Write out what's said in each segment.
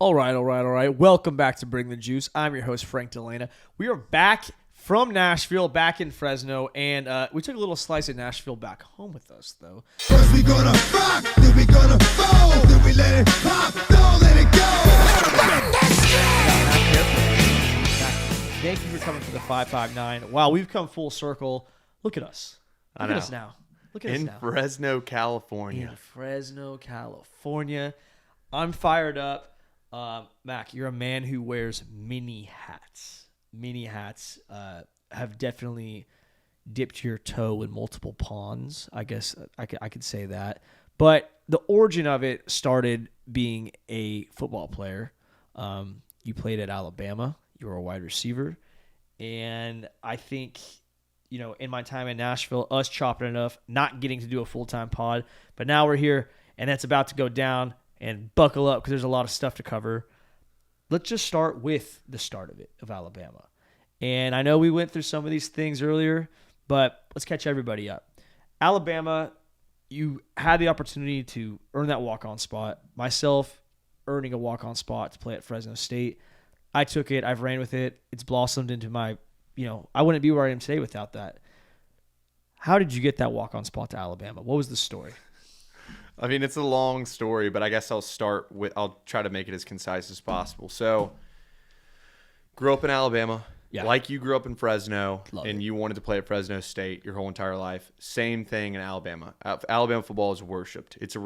All right. Welcome back to Bring the Juice. I'm your host, Frank Dalena. We are back from Nashville, back in Fresno, and we took a little slice of Nashville back home with us, though. First we gonna rock, then we gonna fold, then we let it pop, don't let it go. Thank you for coming to the 559. Wow, we've come full circle. Look at us. Look at us now. In Fresno, California. In Fresno, California. I'm fired up. Mac, you're a man who wears many hats. Many hats. Have definitely dipped your toe in multiple ponds. I guess I could say that. But the origin of it started being a football player. You played at Alabama. You were a wide receiver. And I think, in my time in Nashville, us chopping it up, not getting to do a full-time pod, but now we're here, and that's about to go down. And buckle up because there's a lot of stuff to cover. Let's just start with the start of Alabama. And I know we went through some of these things earlier, but let's catch everybody up. Alabama, you had the opportunity to earn that walk-on spot. Myself, earning a walk-on spot to play at Fresno State. I took it. I've ran with it. It's blossomed into my, I wouldn't be where I am today without that. How did you get that walk-on spot to Alabama? What was the story? I mean, it's a long story, but I guess I'll try to make it as concise as possible. So, grew up in Alabama, like you grew up in Fresno, you wanted to play at Fresno State your whole entire life. Same thing in Alabama. Alabama football is worshipped. It's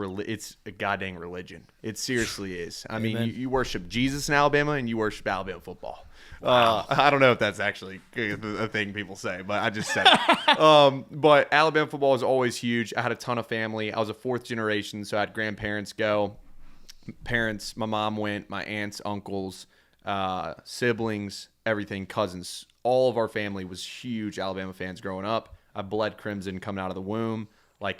a goddamn religion. It seriously is. I mean, you worship Jesus in Alabama, and you worship Alabama football. Wow. I don't know if that's actually a thing people say, but I just said it. But Alabama football is always huge. I had a ton of family. I was a fourth generation, so I had grandparents go. Parents, my mom went, my aunts, uncles, siblings, everything, cousins. All of our family was huge Alabama fans growing up. I bled crimson coming out of the womb. I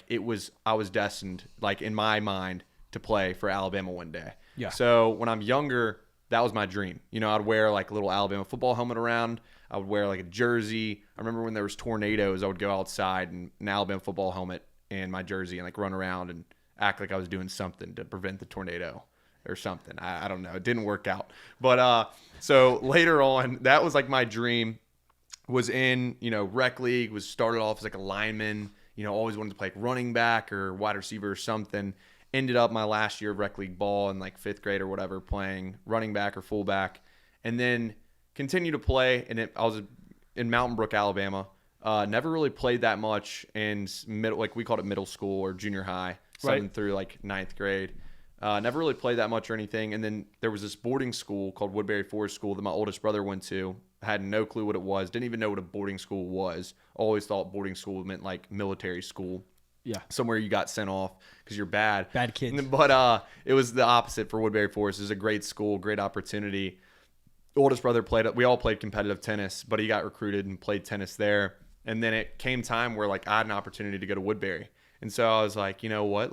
was destined, in my mind, to play for Alabama one day. Yeah. So when I'm younger, that was my dream. I'd wear a little Alabama football helmet around. I would wear a jersey. I remember when there was tornadoes, I would go outside in an Alabama football helmet and my jersey and run around and act like I was doing something to prevent the tornado or something. I don't know. It didn't work out. But so later on, that was my dream. Was in, rec league, started off as a lineman, always wanted to play running back or wide receiver or something. Ended up my last year of rec league ball in fifth grade or whatever playing running back or fullback, and then continued to play. And I was in Mountain Brook, Alabama. Never really played that much in we called it middle school or junior high, 7th through ninth grade. Never really played that much or anything. And then there was this boarding school called Woodbury Forest School that my oldest brother went to. I had no clue what it was. Didn't even know what a boarding school was. Always thought boarding school meant military school. Yeah, somewhere you got sent off because you're bad. Bad kid. But it was the opposite for Woodbury Forest. It was a great school, great opportunity. The oldest brother we all played competitive tennis, but he got recruited and played tennis there. And then it came time where I had an opportunity to go to Woodbury. And so I was like, you know what?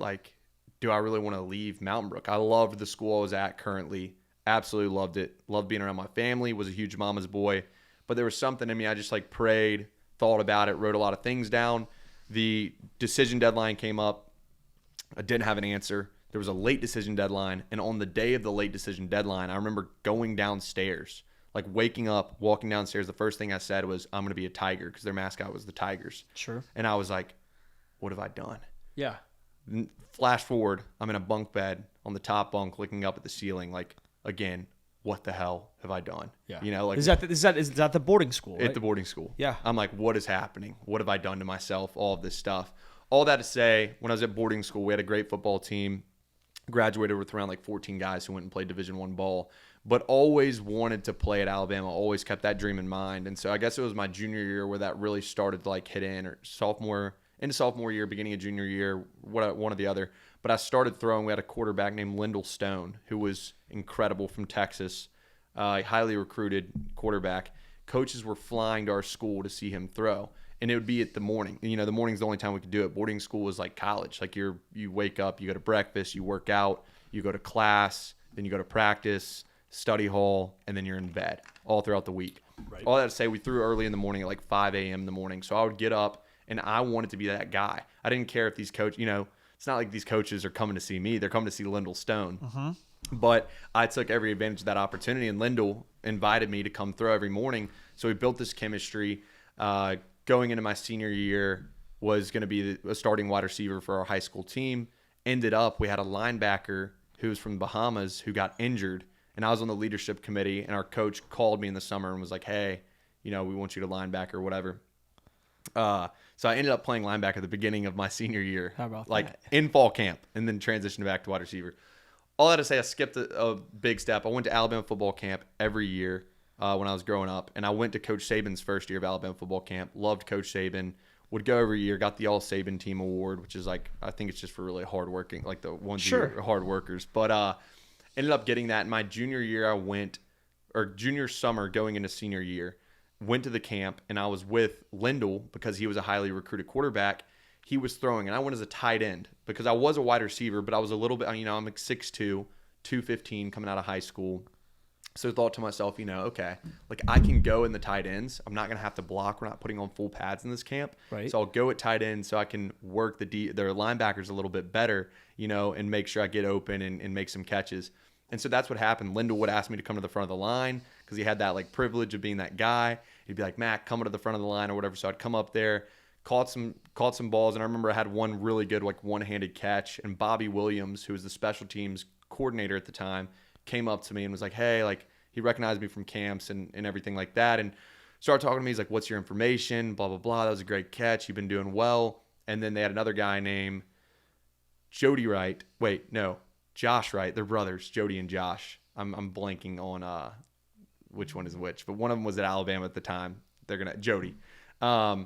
Do I really want to leave Mountain Brook? I loved the school I was at currently. Absolutely loved it. Loved being around my family. Was a huge mama's boy. But there was something in me. I just prayed, thought about it, wrote a lot of things down. The decision deadline came up. I didn't have an answer. There was a late decision deadline. And on the day of the late decision deadline, I remember going downstairs, waking up, walking downstairs. The first thing I said was, I'm going to be a Tiger, because their mascot was the Tigers. Sure. And I was like, what have I done? Yeah. Flash forward, I'm in a bunk bed on the top bunk looking up at the ceiling, again, what the hell have I done? Yeah. Is that the boarding school? Right? At the boarding school. Yeah. I'm like, what is happening? What have I done to myself? All of this stuff. All that to say, when I was at boarding school, we had a great football team. Graduated with around 14 guys who went and played Division I ball, but always wanted to play at Alabama. Always kept that dream in mind. And so I guess it was my junior year where that really started to hit in, or into sophomore year, beginning of junior year, one or the other. But I started throwing. We had a quarterback named Lyndall Stone, who was incredible, from Texas, highly recruited quarterback. Coaches were flying to our school to see him throw. And it would be at the morning. The morning's the only time we could do it. Boarding school was like college. You wake up, you go to breakfast, you work out, you go to class, then you go to practice, study hall, and then you're in bed all throughout the week. Right. All that to say, we threw early in the morning at 5 a.m. in the morning. So I would get up, and I wanted to be that guy. I didn't care if these coaches, it's not like these coaches are coming to see me. They're coming to see Lyndall Stone. But I took every advantage of that opportunity, and Lyndall invited me to come throw every morning. So we built this chemistry. Going into my senior year, was going to be a starting wide receiver for our high school team. Ended up, we had a linebacker who was from the Bahamas who got injured, and I was on the leadership committee, and our coach called me in the summer and was like, hey, we want you to linebacker or whatever. So I ended up playing linebacker at the beginning of my senior year. How about like that? in fall camp, and then transitioned back to wide receiver. All that to say, I skipped a big step. I went to Alabama football camp every year when I was growing up, and I went to Coach Saban's first year of Alabama football camp. Loved Coach Saban. Would go every year. Got the All Saban Team Award, which is like, I think it's just for really hardworking, like the ones who are hard workers. But ended up getting that in my junior year. Junior summer going into senior year, went to the camp, and I was with Lyndall because he was a highly recruited quarterback. He was throwing, and I went as a tight end because I was a wide receiver, but I was a little bit, I'm like 6'2", 215 coming out of high school. So I thought to myself, okay, like I can go in the tight ends. I'm not going to have to block. We're not putting on full pads in this camp. Right. So I'll go at tight end so I can work their linebackers a little bit better, and make sure I get open and make some catches. And so that's what happened. Lyndall would ask me to come to the front of the line because he had that like privilege of being that guy. He'd be like, Mac, come to the front of the line or whatever. So I'd come up there, caught some balls. And I remember I had one really good, like one-handed catch. And Bobby Williams, who was the special teams coordinator at the time, came up to me and was like, hey, like he recognized me from camps and everything like that. And started talking to me. He's like, what's your information? Blah, blah, blah. That was a great catch. You've been doing well. And then they had another guy named Josh Wright. They're brothers, Jody and Josh. I'm blanking on which one is which, but one of them was at Alabama at the time. Jody. And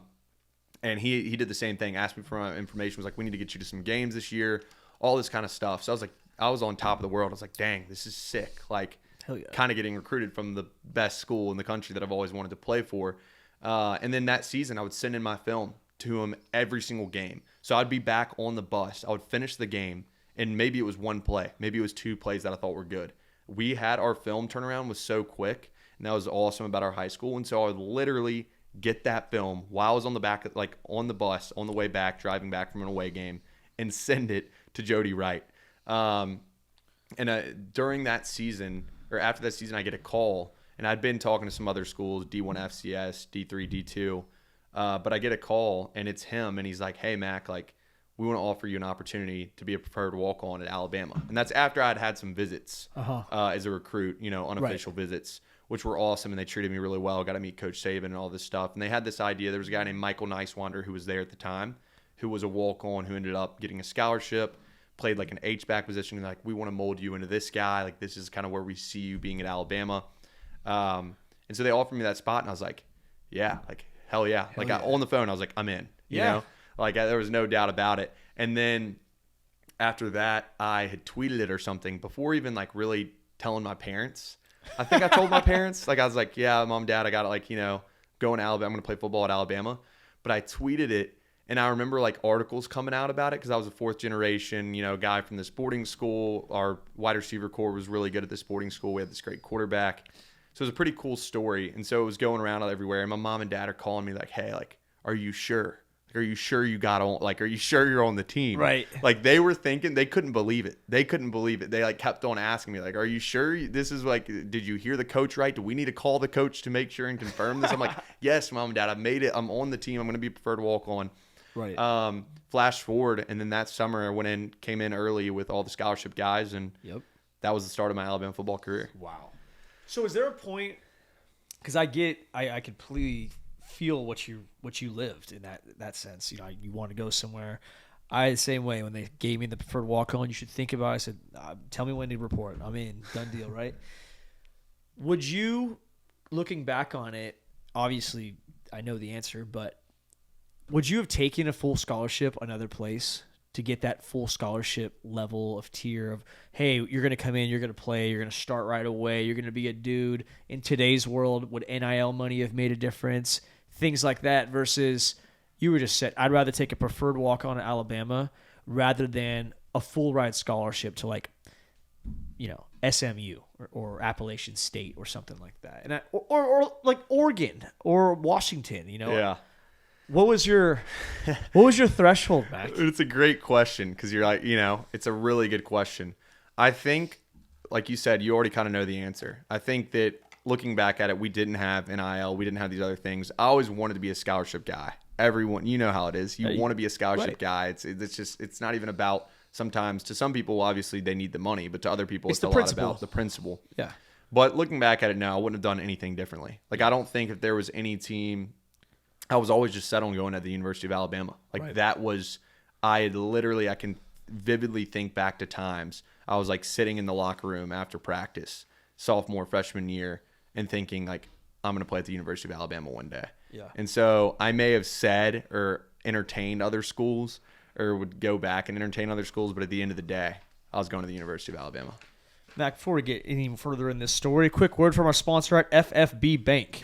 he did the same thing, asked me for my information, was like, we need to get you to some games this year, all this kind of stuff. So I was like, I was on top of the world. I was like, dang, this is sick. Like, hell yeah. Kind of getting recruited from the best school in the country that I've always wanted to play for. And then that season, I would send in my film to him every single game. So I'd be back on the bus. I would finish the game, and maybe it was one play. Maybe it was two plays that I thought were good. We had our film turnaround was so quick, and that was awesome about our high school. And so I would literally get that film while I was on the back, like on the bus, on the way back, driving back from an away game, and send it to Jody Wright. During that season, or after that season, I get a call, and I'd been talking to some other schools, D1 FCS, D3, D2, but I get a call, and it's him, and he's like, hey, Mac, like, we want to offer you an opportunity to be a preferred walk-on at Alabama. And that's after I'd had some visits as a recruit, unofficial visits, which were awesome, and they treated me really well. Got to meet Coach Saban and all this stuff. And they had this idea. There was a guy named Michael Nicewander who was there at the time, who was a walk-on who ended up getting a scholarship, played like an H-back position, and like, we want to mold you into this guy. Like, this is kind of where we see you being at Alabama. And so they offered me that spot, and I was like, yeah, like, hell yeah. On the phone, I was like, I'm in, you know? Like, there was no doubt about it. And then after that, I had tweeted it or something before even, like, really telling my parents. I think I told my parents. Like, I was like, yeah, Mom, Dad, I got to, like, going to Alabama. I'm going to play football at Alabama. But I tweeted it, and I remember, like, articles coming out about it because I was a fourth-generation, guy from this boarding school. Our wide receiver core was really good at this boarding school. We had this great quarterback. So it was a pretty cool story. And so it was going around everywhere. And my mom and dad are calling me like, hey, like, are you sure? Are you sure you got on? Like, are you sure you're on the team? Right. Like, they were thinking, they couldn't believe it. They like kept on asking me, like, are you sure this is like, did you hear the coach right? Do we need to call the coach to make sure and confirm this? I'm like, yes, Mom and Dad, I made it. I'm on the team. I'm going to be preferred walk on. Right. Flash forward. And then that summer I came in early with all the scholarship guys. And that was the start of my Alabama football career. Wow. So is there a point, because I completely feel what you lived in that sense. You want to go somewhere. I the same way. When they gave me the preferred walk on, you should think about it. I said, tell me when to report. I'm in. Done deal, right? Would you, looking back on it, obviously I know the answer, but would you have taken a full scholarship another place to get that full scholarship level of tier of, hey, you're going to come in, you're going to play, you're going to start right away, you're going to be a dude. In today's world, would NIL money have made a difference? Things like that versus you were just set. I'd rather take a preferred walk-on at Alabama rather than a full ride scholarship to SMU or Appalachian State or something like that, or like Oregon or Washington. Yeah. What was your threshold, Mac? It's a great question because you're like, it's a really good question. I think like you said, you already kind of know the answer. I think that looking back at it, we didn't have NIL. We didn't have these other things. I always wanted to be a scholarship guy. Everyone, you know how it is. You want to be a scholarship guy. It's not even about, sometimes to some people, obviously they need the money, but to other people, it's a lot about the principle. Yeah. But looking back at it now, I wouldn't have done anything differently. Like, I don't think if there was any team, I was always just set on going at the University of Alabama. Like that was, I can vividly think back to times I was like sitting in the locker room after practice, sophomore, freshman year, and thinking like, I'm going to play at the University of Alabama one day. Yeah. And so I may have said or entertained other schools or would go back and entertain other schools, but at the end of the day, I was going to the University of Alabama. Mac, before we get any further in this story, a quick word from our sponsor at FFB Bank.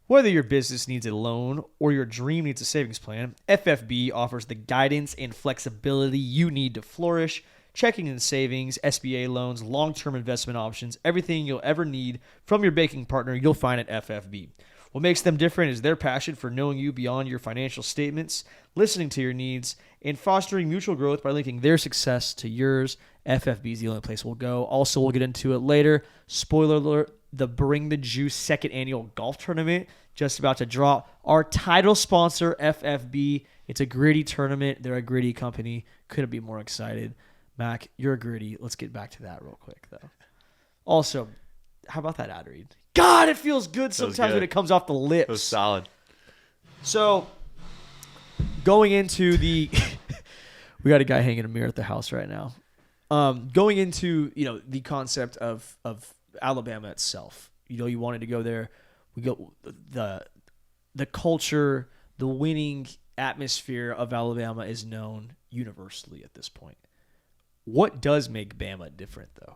Whether your business needs a loan or your dream needs a savings plan, FFB offers the guidance and flexibility you need to flourish. Checking and savings, SBA loans, long-term investment options, everything you'll ever need from your banking partner, you'll find at FFB. What makes them different is their passion for knowing you beyond your financial statements, listening to your needs, and fostering mutual growth by linking their success to yours. FFB is the only place we'll go. Also, we'll get into it later. Spoiler alert, the Bring the Juice second annual golf tournament just about to drop. Our title sponsor, FFB. It's a gritty tournament. They're a gritty company. Couldn't be more excited. Mac, you're a gritty. Let's get back to that real quick, though. Also, how about that ad read? God, it feels good sometimes when it comes off the lips. It was solid. So, going into the... we got a guy hanging a mirror at the house right now. Going into, the concept of Alabama itself. You wanted to go there. We go the culture, the winning atmosphere of Alabama is known universally at this point. What does make Bama different, though?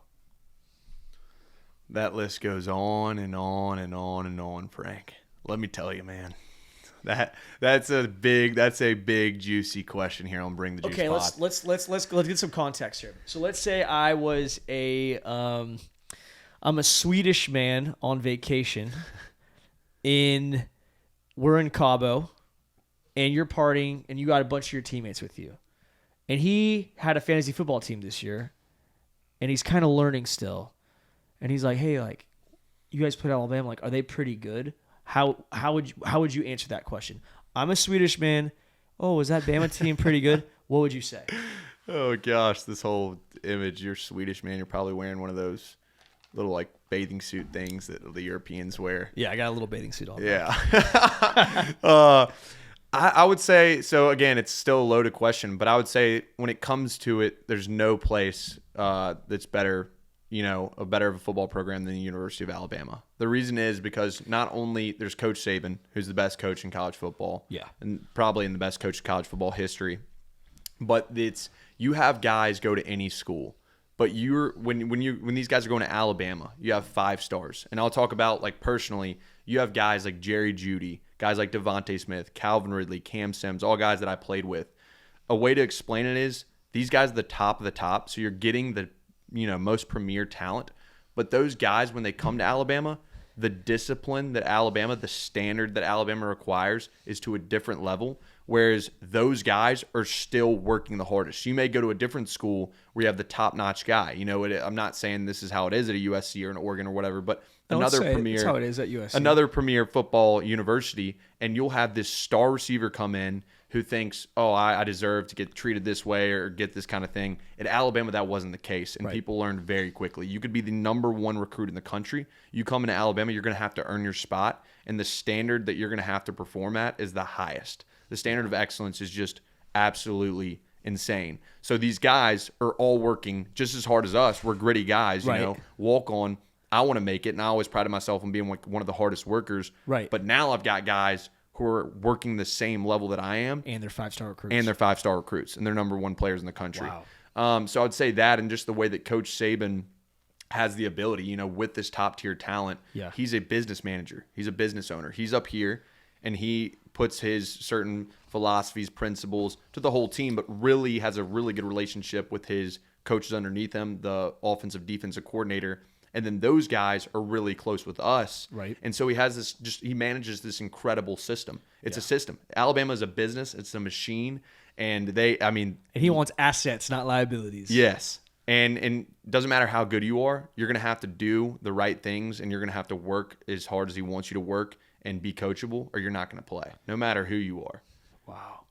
That list goes on and on and on and on, Frank. Let me tell you, man. That's a big juicy question here on Bring the Juice. Okay, let's get some context here. So let's say I was I'm a Swedish man on vacation we're in Cabo, and you're partying, and you got a bunch of your teammates with you. And he had a fantasy football team this year, and he's kind of learning still. And he's like, "Hey, like, you guys put Alabama. Like, are they pretty good? How would you answer that question?" I'm a Swedish man. Oh, is that Bama team pretty good? What would you say? Oh gosh, this whole image. You're Swedish man. You're probably wearing one of those little like bathing suit things that the Europeans wear. Yeah, I got a little bathing suit on. Yeah. I would say, so again, it's still a loaded question, but I would say when it comes to it, there's no place that's better, a better of a football program than the University of Alabama. The reason is because not only there's Coach Saban, who's the best coach in college football, and probably in the best coach in college football history, but you have guys go to any school. But when these guys are going to Alabama, you have 5 stars. And I'll talk about, like, personally, you have guys like Jerry Jeudy, guys like Devontae Smith, Calvin Ridley, Cam Sims, all guys that I played with. A way to explain it is these guys are the top of the top, so you're getting the most premier talent. But those guys, when they come to Alabama, the discipline that Alabama, the standard that Alabama requires is to a different level. Whereas those guys are still working the hardest. You may go to a different school where you have the top-notch guy. I'm not saying this is how it is at a USC or an Oregon or whatever, but another premier football university, and you'll have this star receiver come in who thinks, oh, I deserve to get treated this way or get this kind of thing. At Alabama, that wasn't the case, and people learned very quickly. You could be the number 1 recruit in the country. You come into Alabama, you're going to have to earn your spot, and the standard that you're going to have to perform at is the highest. The standard of excellence is just absolutely insane. So these guys are all working just as hard as us. We're gritty guys, walk on. I want to make it, and I always prided myself on being like one of the hardest workers. Right. But now I've got guys who are working the same level that I am. And they're 5-star recruits. And they're number 1 players in the country. Wow. So I'd say that, and just the way that Coach Saban has the ability, with this top-tier talent. Yeah. He's a business manager. He's a business owner. He's up here, and he puts his certain philosophies, principles to the whole team, but really has a really good relationship with his coaches underneath him, the offensive, defensive coordinator. And then those guys are really close with us. Right. And so he has he manages this incredible system. It's a system. Alabama is a business. It's a machine. And he wants assets, not liabilities. Yes. And doesn't matter how good you are, you're going to have to do the right things, and you're going to have to work as hard as he wants you to work and be coachable, or you're not going to play, no matter who you are. Wow.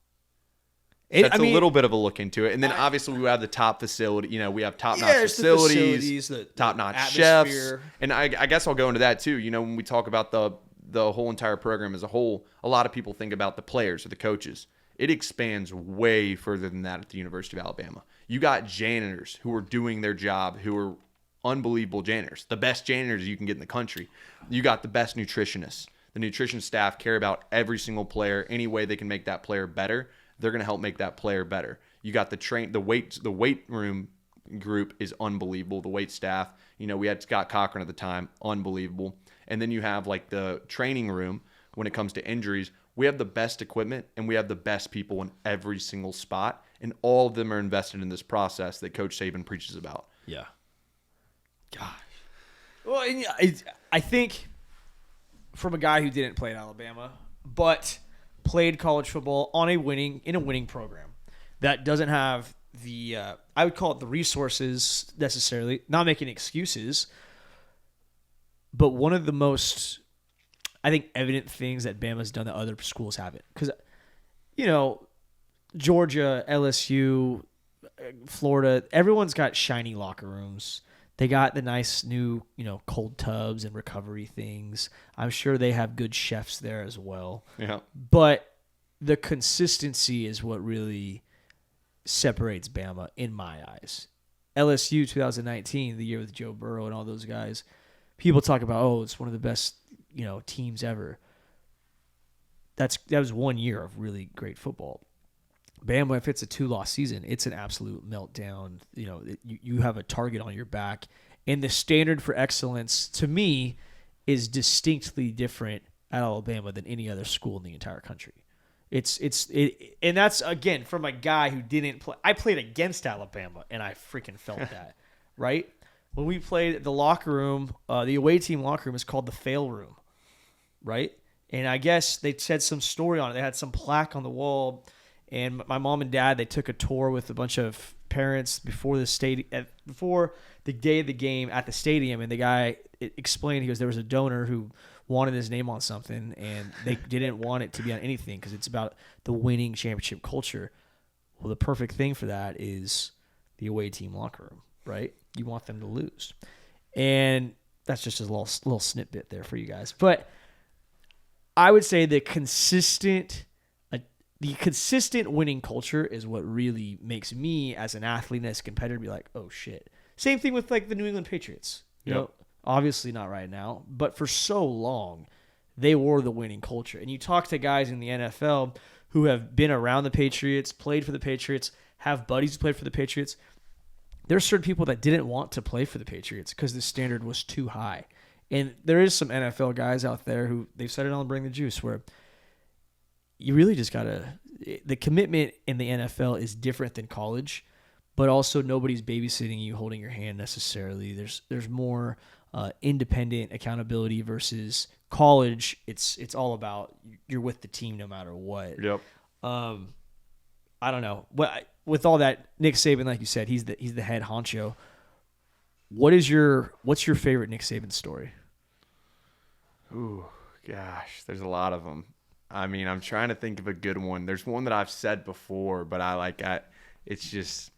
That's a little bit of a look into it. And then obviously we have the top facility. You know, we have top-notch facilities, top-notch chefs. And I guess I'll go into that too. You know, when we talk about the whole entire program as a whole, a lot of people think about the players or the coaches. It expands way further than that at the University of Alabama. You got janitors who are doing their job, who are unbelievable janitors, the best janitors you can get in the country. You got the best nutritionists. The nutrition staff care about every single player, any way they can make that player better. They're going to help make that player better. You got the weight room group is unbelievable. The weight staff, you know, we had Scott Cochran at the time, unbelievable. And then you have like the training room when it comes to injuries. We have the best equipment and we have the best people in every single spot. And all of them are invested in this process that Coach Saban preaches about. Yeah. Gosh. Well, I think from a guy who didn't play at Alabama, but played college football in a winning program that doesn't have the I would call it the resources necessarily, not making excuses, but one of the most, I think, evident things that Bama's done that other schools haven't. Because, you know, Georgia, LSU, Florida, everyone's got shiny locker rooms. They got the nice new, you know, cold tubs and recovery things. I'm sure they have good chefs there as well. Yeah. But the consistency is what really separates Bama in my eyes. LSU 2019, the year with Joe Burrow and all those guys, people talk about, oh, it's one of the best, you know, teams ever. That was 1 year of really great football. Bama, if it's a 2-loss season, it's an absolute meltdown. You know, you have a target on your back. And the standard for excellence, to me, is distinctly different at Alabama than any other school in the entire country. And that's, again, from a guy who didn't play. I played against Alabama, and I freaking felt that, right? When we played the locker room, the away team locker room is called the fail room, right? And I guess they said some story on it. They had some plaque on the wall. And my mom and dad, they took a tour with a bunch of parents before the day of the game at the stadium. And the guy explained, he goes, there was a donor who wanted his name on something, and they didn't want it to be on anything because it's about the winning championship culture. Well, the perfect thing for that is the away team locker room, right? You want them to lose. And that's just a little snippet there for you guys. But I would say the consistent winning culture is what really makes me as an athlete and as a competitor be like, oh shit. Same thing with like the New England Patriots. You know, obviously not right now, but for so long they were the winning culture. And you talk to guys in the NFL who have been around the Patriots, played for the Patriots, have buddies who played for the Patriots. There's certain people that didn't want to play for the Patriots because the standard was too high. And there is some NFL guys out there who they've said it on Bring the Juice where you really just got to – the commitment in the NFL is different than college, but also nobody's babysitting you, holding your hand necessarily. There's more independent accountability versus college. It's all about you're with the team no matter what. Yep. I don't know. With all that, Nick Saban, like you said, he's the head honcho. What's your favorite Nick Saban story? Ooh, gosh, there's a lot of them. I mean, I'm trying to think of a good one. There's one that I've said before, but it's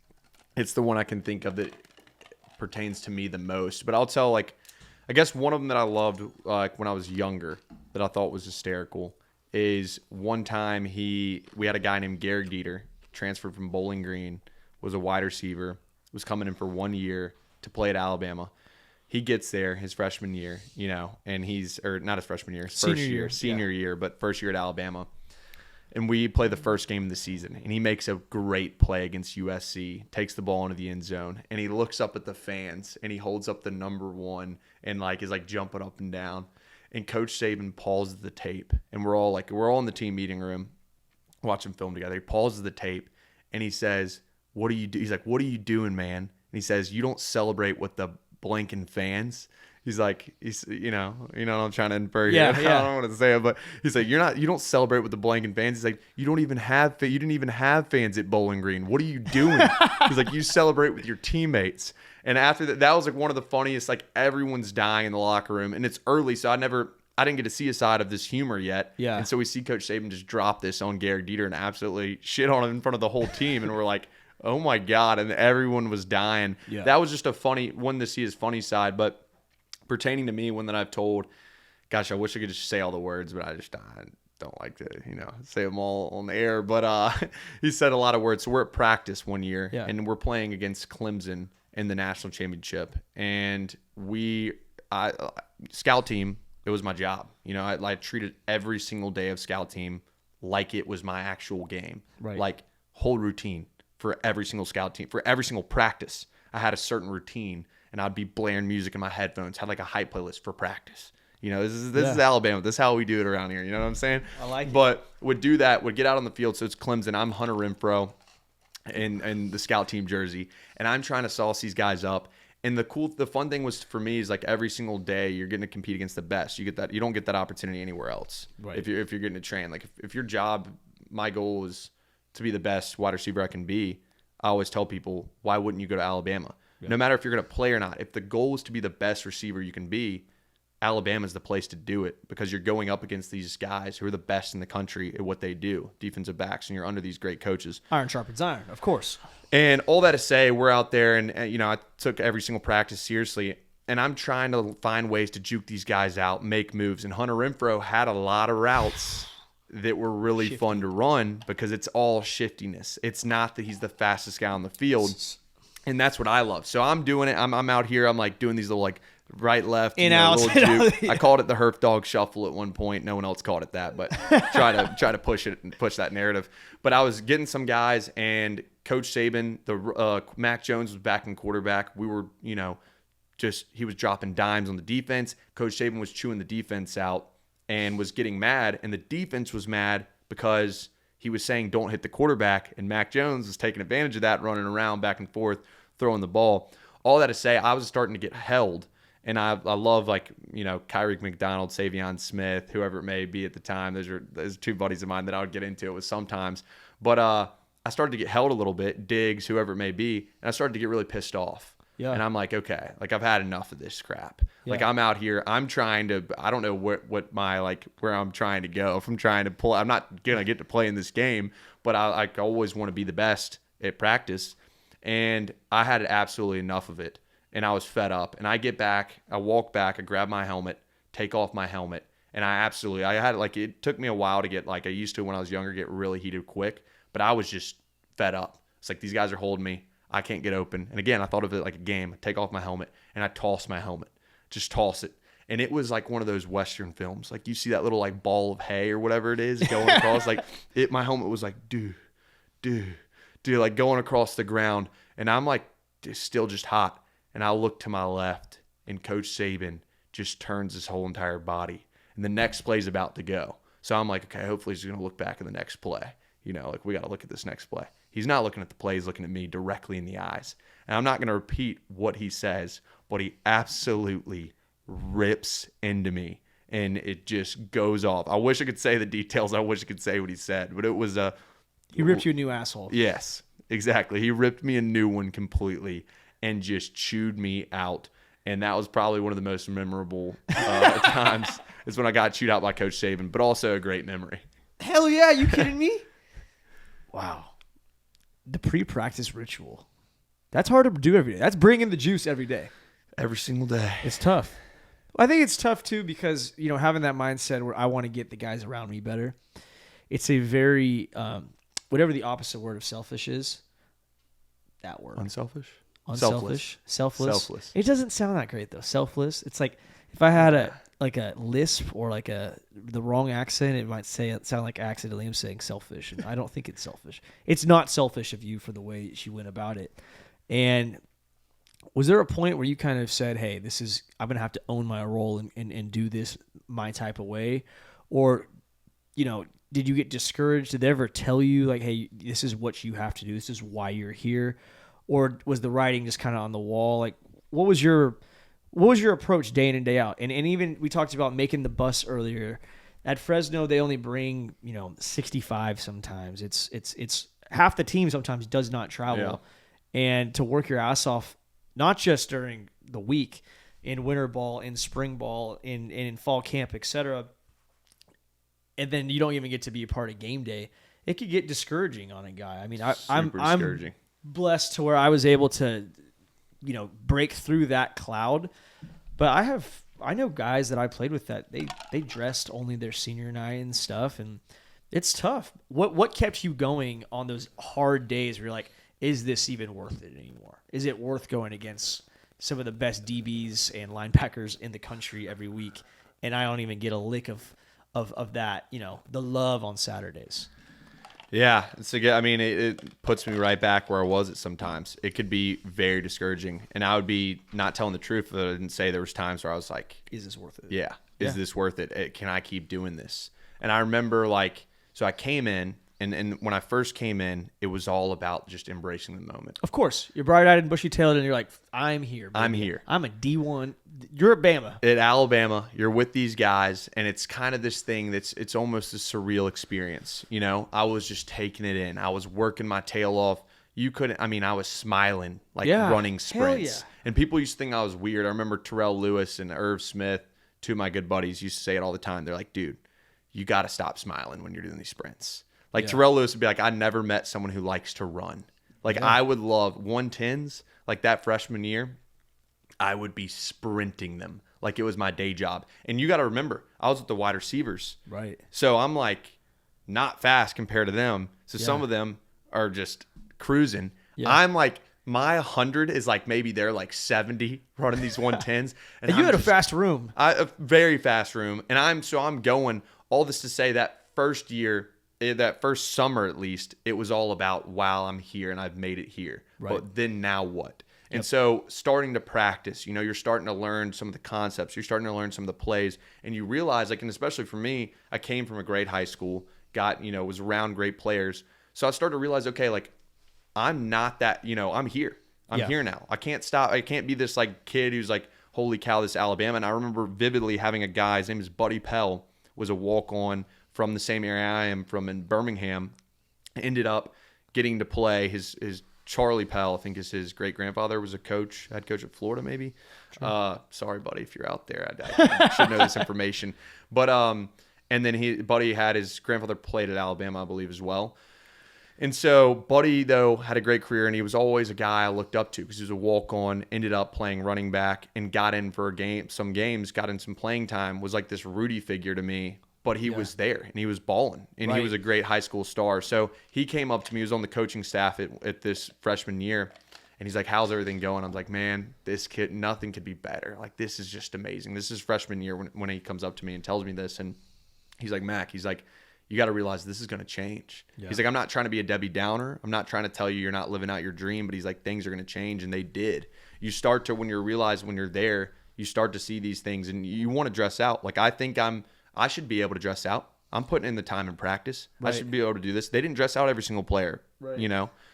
the one I can think of that pertains to me the most. But I'll tell, like, I guess one of them that I loved, like when I was younger, that I thought was hysterical, is one time we had a guy named Gary Dieter, transferred from Bowling Green, was a wide receiver, was coming in for 1 year to play at Alabama. He gets there his freshman year, you know, and not his freshman year, his senior year, but first year at Alabama. And we play the first game of the season, and he makes a great play against USC, takes the ball into the end zone, and he looks up at the fans, and he holds up the number 1 and like is like jumping up and down. And Coach Saban pauses the tape, and we're all in the team meeting room watching film together. He pauses the tape, and he says, "What do you do?" He's like, "What are you doing, man?" And he says, "You don't celebrate with the blanking fans." he's you know what I'm trying to infer here. Yeah, I don't want to say it, but he's like, you don't celebrate with the blanket fans. He's like, you didn't even have fans at Bowling Green. What are you doing? He's like, you celebrate with your teammates. And after that was like one of the funniest, like everyone's dying in the locker room, and it's early, so I didn't get to see a side of this humor yet. Yeah. And so we see Coach Saban just drop this on Garrett Dieter and absolutely shit on him in front of the whole team, and we're like, oh my God, and everyone was dying. Yeah. That was just a funny one to see his funny side, but pertaining to me, one that I've told, gosh, I wish I could just say all the words, but I don't like to, say them all on the air. But he said a lot of words. So we're at practice one year, and we're playing against Clemson in the national championship. And scout team, it was my job. I treated every single day of scout team like it was my actual game. Right. Like whole routine for every single scout team, for every single practice. I had a certain routine, and I'd be blaring music in my headphones, had like a hype playlist for practice. This is Alabama. This is how we do it around here. You know what I'm saying? I like it. But would do that, would get out on the field. So it's Clemson. I'm Hunter Renfro in the scout team jersey, and I'm trying to sauce these guys up. And the fun thing was for me is like every single day you're getting to compete against the best. You don't get that opportunity anywhere else. Right. If you're getting to train. Like if your job, my goal is to be the best wide receiver I can be, I always tell people, why wouldn't you go to Alabama? Yeah. No matter if you're going to play or not, if the goal is to be the best receiver you can be, Alabama's the place to do it, because you're going up against these guys who are the best in the country at what they do, defensive backs, and you're under these great coaches. Iron sharpens iron, of course. And all that to say, we're out there, and I took every single practice seriously, and I'm trying to find ways to juke these guys out, make moves. And Hunter Renfro had a lot of routes that were really fun to run, because it's all shiftiness. It's not that he's the fastest guy on the field, and that's what I love. So I'm doing it. I'm out here. I'm like doing these little like right, left, in out. I called it the Herf Dog Shuffle at one point. No one else called it that, but try to push it and push that narrative. But I was getting some guys, and Coach Saban, Mac Jones was back in quarterback. We were, he was dropping dimes on the defense. Coach Saban was chewing the defense out and was getting mad, and the defense was mad because he was saying don't hit the quarterback, and Mac Jones was taking advantage of that, running around back and forth, throwing the ball. All that to say, I was starting to get held, and I love, Kyrie McDonald, Savion Smith, whoever it may be at the time. Those are two buddies of mine that I would get into it with sometimes. But I started to get held a little bit, Diggs, whoever it may be, and I started to get really pissed off. Yeah. And I'm like, okay, I've had enough of this crap. Yeah. I'm out here, I'm trying to, I don't know what my, where I'm trying to go. If I'm trying to pull, I'm not going to get to play in this game, but I always want to be the best at practice. And I had absolutely enough of it. And I was fed up. And I get back, I walk back, I grab my helmet, take off my helmet. And I had, it took me a while to get, I used to when I was younger, get really heated quick. But I was just fed up. It's like, these guys are holding me. I can't get open. And again, I thought of it like a game. I take off my helmet, and I toss my helmet. Just toss it. And it was like one of those Western films. Like you see that little ball of hay or whatever it is going across. My helmet was like, dude, going across the ground. And I'm still just hot. And I look to my left, and Coach Saban just turns his whole entire body. And the next play's about to go. So I'm like, okay, hopefully he's going to look back in the next play. We got to look at this next play. He's not looking at the play. He's looking at me directly in the eyes. And I'm not going to repeat what he says, but he absolutely rips into me. And it just goes off. I wish I could say the details. I wish I could say what he said. But it was he ripped you a new asshole. Yes, exactly. He ripped me a new one completely and just chewed me out. And that was probably one of the most memorable times is when I got chewed out by Coach Saban, but also a great memory. Hell yeah. You kidding me? Wow. The pre-practice ritual. That's hard to do every day. That's bringing the juice every day. Every single day. It's tough. I think it's tough too because, having that mindset where I want to get the guys around me better. It's a very, whatever the opposite word of selfish is, that word. Unselfish? Selfless. Selfless. It doesn't sound that great though. Selfless. It's like if I had a lisp or the wrong accent, it might sound like accidentally I'm saying selfish, and I don't think it's selfish. It's not selfish of you for the way she went about it. And was there a point where you kind of said, "Hey, I'm gonna have to own my role and do this my type of way," or did you get discouraged? Did they ever tell you "Hey, this is what you have to do. This is why you're here," or was the writing just kind of on the wall? What was your what was your approach day in and day out? And even we talked about making the bus earlier. At Fresno, they only bring 65 sometimes. It's half the team sometimes does not travel, and to work your ass off, not just during the week, in winter ball, in spring ball, in fall camp, etc. And then you don't even get to be a part of game day. It could get discouraging on a guy. I mean, I'm blessed to where I was able to, break through that cloud. But I know guys that I played with that they dressed only their senior night and stuff, and it's tough. What kept you going on those hard days where you're like, is this even worth it anymore? Is it worth going against some of the best DBs and linebackers in the country every week, and I don't even get a lick of that, the love on Saturdays? Yeah, it puts me right back where I was at sometimes. It could be very discouraging, and I would be not telling the truth if I didn't say there was times where I was like, is this worth it? Yeah. Is this worth it? Can I keep doing this? And I remember so I came in, and when I first came in, it was all about just embracing the moment. Of course. You're bright-eyed and bushy-tailed, and you're like, I'm here, baby. I'm here. I'm a D1. You're at Bama. At Alabama, you're with these guys, and it's kind of this thing it's almost a surreal experience. I was just taking it in. I was working my tail off. I was smiling, running sprints. Yeah. And people used to think I was weird. I remember Terrell Lewis and Irv Smith, two of my good buddies, used to say it all the time. They're like, dude, you got to stop smiling when you're doing these sprints. Terrell Lewis would be like, I never met someone who likes to run. I would love 110s, that freshman year. I would be sprinting them like it was my day job. And you got to remember, I was with the wide receivers. Right. So I'm not fast compared to them. So some of them are just cruising. Yeah. I'm my 100 is maybe they're 70 running these 110s. And you had a fast room. A very fast room. And I'm going, all this to say that first year, that first summer at least, it was all about, wow, I'm here and I've made it here. Right. But then now what? And so starting to practice, you're starting to learn some of the concepts. You're starting to learn some of the plays. And you realize, and especially for me, I came from a great high school, was around great players. So I started to realize, okay, I'm not that, I'm here. I'm here now. I can't stop. I can't be this kid who's holy cow, this Alabama. And I remember vividly having a guy, his name is Buddy Pell, was a walk-on from the same area I am from in Birmingham. Ended up getting to play his Charlie Pell, I think is his great-grandfather, was head coach at Florida maybe. Sorry, buddy, if you're out there. I should know this information. But and then Buddy had his grandfather played at Alabama, I believe, as well. And so Buddy, though, had a great career, and he was always a guy I looked up to because he was a walk-on, ended up playing running back, and got in for some games, got in some playing time, was this Rudy figure to me. But he was there, and he was balling, and he was a great high school star. So he came up to me. He was on the coaching staff at this freshman year, and he's like, how's everything going? I was like, man, this kid, nothing could be better. This is just amazing. This is freshman year when he comes up to me and tells me this, and he's like, Mac, you got to realize this is going to change. Yeah. He's like, I'm not trying to be a Debbie Downer. I'm not trying to tell you you're not living out your dream, but he's like, things are going to change, and they did. You start to, when you're there, you start to see these things, and you want to dress out. I think I should be able to dress out. I'm putting in the time in practice. Right. I should be able to do this. They didn't dress out every single player. Right.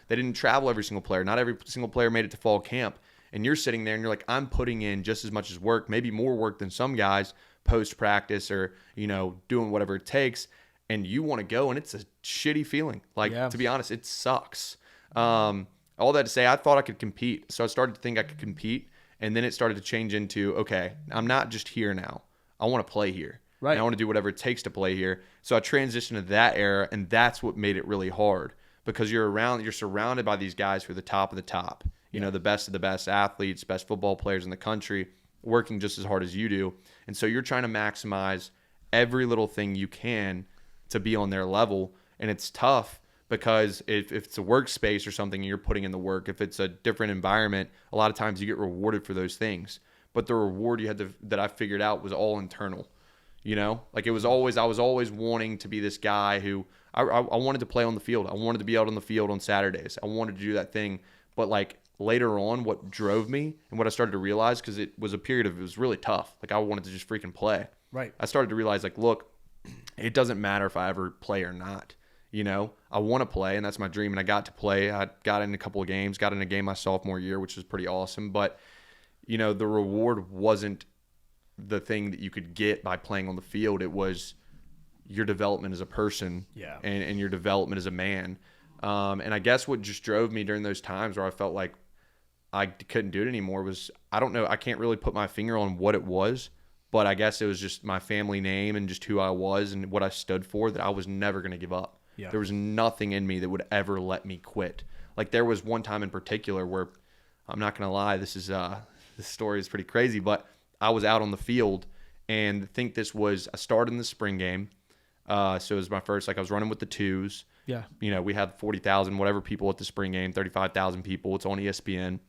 They didn't travel every single player. Not every single player made it to fall camp. And you're sitting there and you're like, I'm putting in just as much as work, maybe more work than some guys post practice or, doing whatever it takes. And you want to go, and it's a shitty feeling. To be honest, it sucks. All that to say, I thought I could compete. So I started to think I could compete. And then it started to change into, okay, I'm not just here now. I want to play here. Right. And I want to do whatever it takes to play here. So I transitioned to that era, and that's what made it really hard because you're surrounded by these guys who are the top of the top, the best of the best athletes, best football players in the country, working just as hard as you do. And so you're trying to maximize every little thing you can to be on their level. And it's tough because if it's a workspace or something and you're putting in the work, if it's a different environment, a lot of times you get rewarded for those things. But the reward that I figured out was all internal. I was always wanting to be this guy who I wanted to play on the field. I wanted to be out on the field on Saturdays. I wanted to do that thing. But later on, what drove me and what I started to realize, because it was a period it was really tough. I wanted to just freaking play. Right. I started to realize look, it doesn't matter if I ever play or not. I want to play, and that's my dream. And I got to play. I got in a couple of games, got in a game my sophomore year, which was pretty awesome. But you know, the reward wasn't the thing that you could get by playing on the field. It was your development as a person and your development as a man. And I guess what just drove me during those times where I felt like I couldn't do it anymore was, I don't know, I can't really put my finger on what it was, but I guess it was just my family name and just who I was and what I stood for, that I was never going to give up. Yeah. There was nothing in me that would ever let me quit. Like, there was one time in particular where, I'm not going to lie, this story is pretty crazy, but I was out on the field, and I think I started in the spring game. So it was my first, like, I was running with the twos. Yeah. You know, we had 40,000, whatever people at the spring game, 35,000 people. It's on ESPN.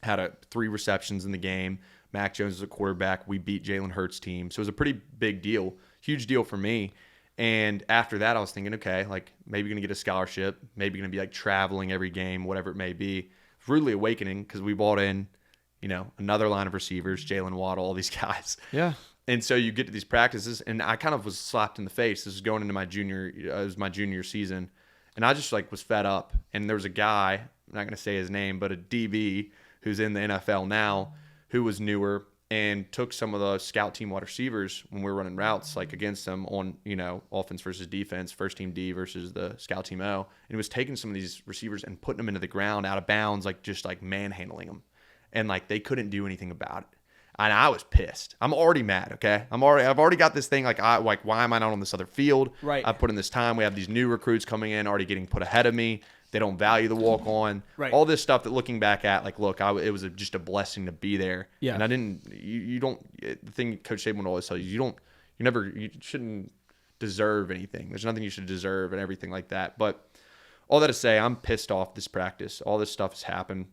Had 3 receptions in the game. Mac Jones was a quarterback. We beat Jalen Hurts' team. So it was a pretty big deal, huge deal for me. And after that, I was thinking, okay, like, maybe going to get a scholarship, maybe going to be like traveling every game, whatever it may be. Really awakening, because we brought in, you know, another line of receivers, Jalen Waddle, all these guys. Yeah. And so you get to these practices, and I kind of was slapped in the face. This was going into my junior season, and I just like was fed up. And there was a guy, I'm not going to say his name, but a DB who's in the NFL now, who was newer and took some of the scout team wide receivers when we were running routes, like against them on, you know, offense versus defense, first team D versus the scout team O. And he was taking some of these receivers and putting them into the ground out of bounds, like just like manhandling them. And like they couldn't do anything about it. And I was pissed. I'm already mad, okay? I've already got this thing like why am I not on this other field? Right. I put in this time. We have these new recruits coming in, already getting put ahead of me. They don't value the walk on. Right. All this stuff that looking back at, like, look, it was just a blessing to be there. Yeah. And I didn't. You don't. The thing Coach Saban would always tell you, you shouldn't deserve anything. There's nothing you should deserve and everything like that. But all that to say, I'm pissed off this practice. All this stuff has happened,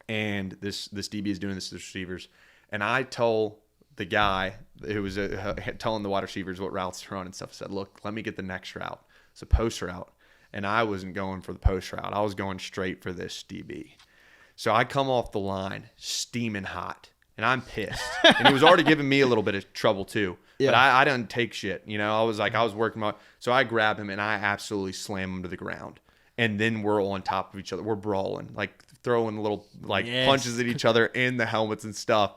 and this DB is doing this to the receivers. And I told the guy who was telling the wide receivers what routes to run and stuff, I said, look, let me get the next route. It's a post route. And I wasn't going for the post route. I was going straight for this DB. So I come off the line steaming hot, and I'm pissed. And he was already giving me a little bit of trouble too. Yeah. But I didn't take shit. You know, I was working so I grab him, and I absolutely slam him to the ground. And then we're on top of each other. We're brawling, like throwing little punches at each other in the helmets and stuff.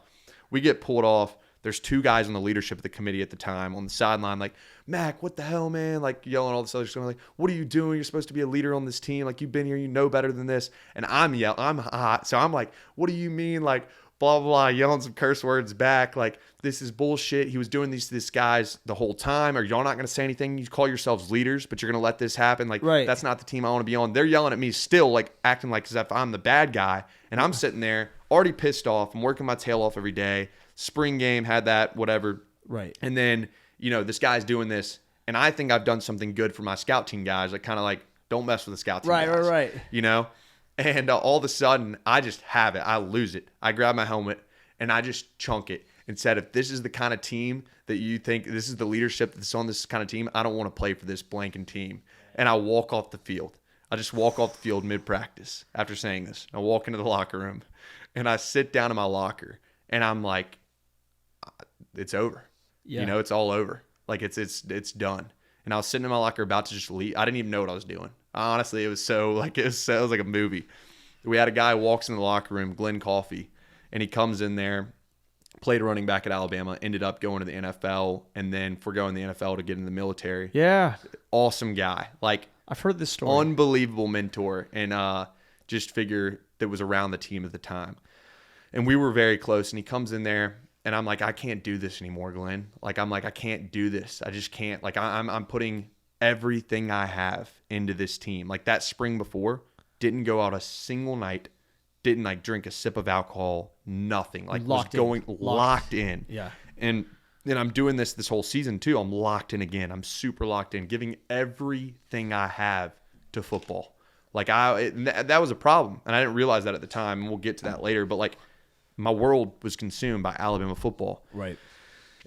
We get pulled off. There's 2 guys on the leadership of the committee at the time on the sideline, like, Mac, what the hell, man? Like, yelling all this other stuff. Like, what are you doing? You're supposed to be a leader on this team. Like, you've been here. You know better than this. And I'm hot. So I'm like, what do you mean? Like, blah, blah, blah, yelling some curse words back. Like, this is bullshit. He was doing these to this guys the whole time. Are y'all not going to say anything? You call yourselves leaders, but you're going to let this happen? Like, That's not the team I want to be on. They're yelling at me still, like, acting like as if I'm the bad guy. And I'm sitting there already pissed off. I'm working my tail off every day. Spring game had that, whatever. Right. And then, you know, this guy's doing this, and I think I've done something good for my scout team guys. Like, kind of like, don't mess with the scout team guys. Right. You know? And all of a sudden, I just have it. I lose it. I grab my helmet, and I just chunk it and said, if this is the kind of team that you think, this is the leadership that's on this kind of team, I don't want to play for this blanking team. And I walk off the field. I just walk off the field mid-practice after saying this. I walk into the locker room, and I sit down in my locker, and I'm like, it's over. Yeah. You know, it's all over. Like, it's done. And I was sitting in my locker about to just leave. I didn't even know what I was doing. Honestly, it was like a movie. We had a guy who walks in the locker room, Glenn Coffey, and he comes in there, played running back at Alabama, ended up going to the NFL, and then forgoing the NFL to get in the military. Yeah. Awesome guy. Like, I've heard this story. Unbelievable mentor, and just figure that was around the team at the time. And we were very close, and he comes in there, and I'm like, I can't do this anymore, Glenn. Like, I can't do this. I just can't. Like, I'm putting everything I have into this team. Like, that spring before, didn't go out a single night, didn't like drink a sip of alcohol, nothing. Like, locked in. Yeah. And then I'm doing this whole season too. I'm locked in again. I'm super locked in, giving everything I have to football. Like, that was a problem, and I didn't realize that at the time. And we'll get to that later. But like, my world was consumed by Alabama football. Right.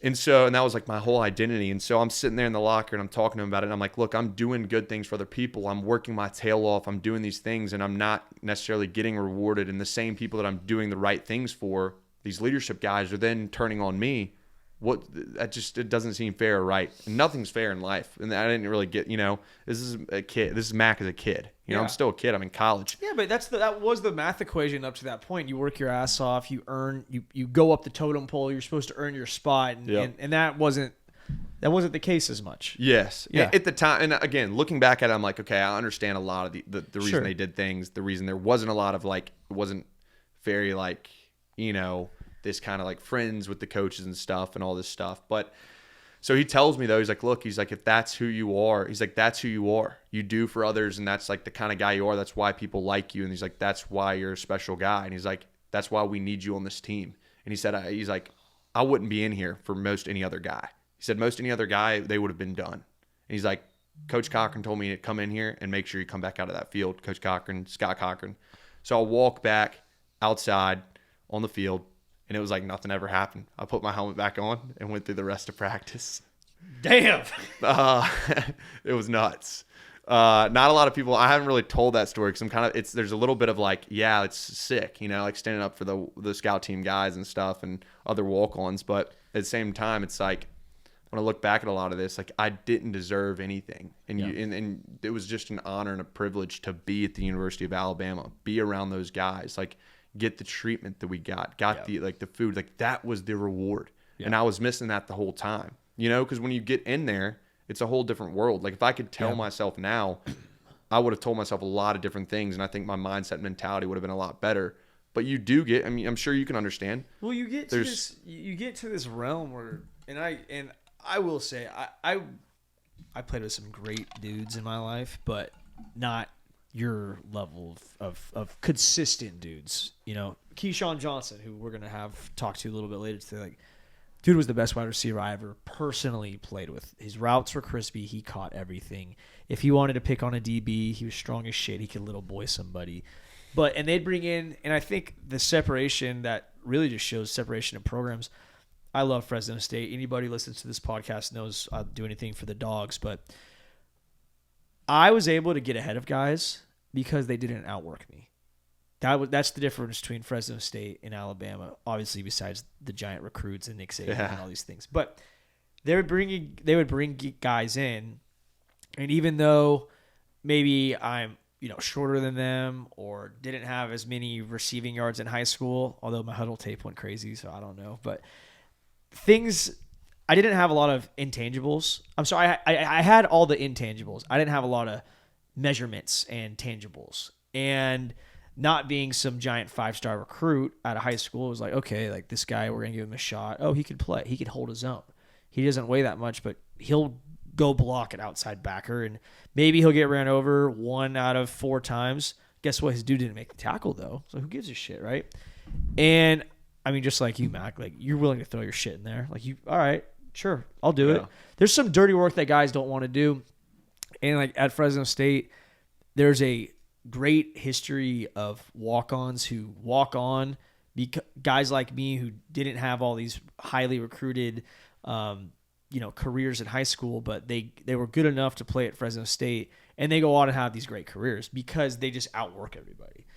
And that was like my whole identity. And so I'm sitting there in the locker, and I'm talking to him about it. And I'm like, look, I'm doing good things for other people. I'm working my tail off. I'm doing these things, and I'm not necessarily getting rewarded. And the same people that I'm doing the right things for, these leadership guys, are then turning on me it doesn't seem fair or right. And nothing's fair in life. And I didn't really get, this is a kid. This is Mac as a kid. I'm still a kid. I'm in college. Yeah, but that was the math equation up to that point. You work your ass off. You earn. You go up the totem pole. You're supposed to earn your spot, and that wasn't the case as much. Yes. Yeah. At the time, and again, looking back at it, I'm like, okay, I understand a lot of the reason they did things. The reason there wasn't a lot of it wasn't very this kind of friends with the coaches and stuff and all this stuff. But so he tells me though, he's like, look, he's like, if that's who you are, he's like, that's who you are. You do for others. And that's the kind of guy you are. That's why people like you. And he's like, that's why you're a special guy. And he's like, that's why we need you on this team. And he said, he's like, I wouldn't be in here for most any other guy. He said, most any other guy, they would have been done. And he's like, Coach Cochran told me to come in here and make sure you come back out of that field. Coach Cochran, Scott Cochran. So I'll walk back outside on the field. And it was like nothing ever happened. I put my helmet back on and went through the rest of practice. Damn. It was nuts. Not a lot of people. I haven't really told that story because there's a little bit of it's sick, standing up for the scout team guys and stuff and other walk-ons. But at the same time, it's like when I look back at a lot of this, I didn't deserve anything, and and it was just an honor and a privilege to be at the University of Alabama, be around those guys, get the treatment that we got the food, that was the reward. And I was missing that the whole time, because when you get in there, it's a whole different world. If I could tell myself now, I would have told myself a lot of different things, and I think my mindset and mentality would have been a lot better. But you do get, I'm sure you can understand. Well, you get to this realm where, and I will say, I played with some great dudes in my life, but not your level of consistent dudes. Keyshawn Johnson, who we're gonna have talk to a little bit later today, dude was the best wide receiver I ever personally played with. His routes were crispy. He caught everything. If he wanted to pick on a DB, he was strong as shit. He could little boy somebody. And they'd bring in, and I think the separation that really just shows separation of programs. I love Fresno State. Anybody who listens to this podcast knows I'll do anything for the dogs, but I was able to get ahead of guys because they didn't outwork me. That's the difference between Fresno State and Alabama, obviously besides the giant recruits and Nick Saban and all these things. But they would bring guys in, and even though maybe I'm shorter than them or didn't have as many receiving yards in high school, although my huddle tape went crazy, so I don't know. But I didn't have a lot of intangibles. I'm sorry, I had all the intangibles. I didn't have a lot of measurements and tangibles. And not being some giant 5-star recruit out of high school, it was like, okay, this guy, we're going to give him a shot. Oh, he could play. He could hold his own. He doesn't weigh that much, but he'll go block an outside backer, and maybe he'll get ran over 1 out of 4 times. Guess what? His dude didn't make the tackle, though. So who gives a shit, right? And, just like you, Mac, you're willing to throw your shit in there. All right, sure, I'll do it. There's some dirty work that guys don't want to do. And, at Fresno State, there's a great history of walk-ons who walk on, guys like me who didn't have all these highly recruited careers in high school, but they were good enough to play at Fresno State, and they go on and have these great careers because they just outwork everybody.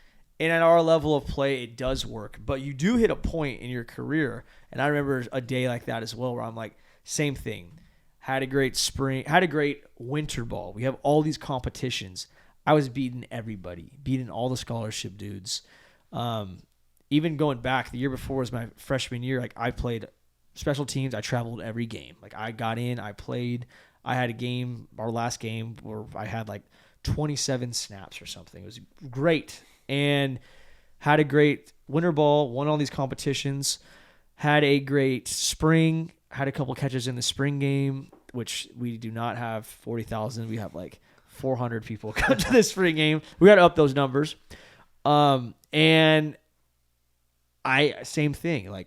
And at our level of play, it does work, but you do hit a point in your career, and I remember a day like that as well where I'm like, same thing. Had a great spring, had a great winter ball. We have all these competitions. I was beating everybody, beating all the scholarship dudes. Even going back, the year before was my freshman year. I played special teams. I traveled every game. I got in, I played. I had a game, our last game, where I had 27 snaps or something. It was great. And had a great winter ball, won all these competitions, had a great spring, had a couple catches in the spring game, which we do not have 40,000. We have 400 people come to this spring game. We got to up those numbers. And same thing.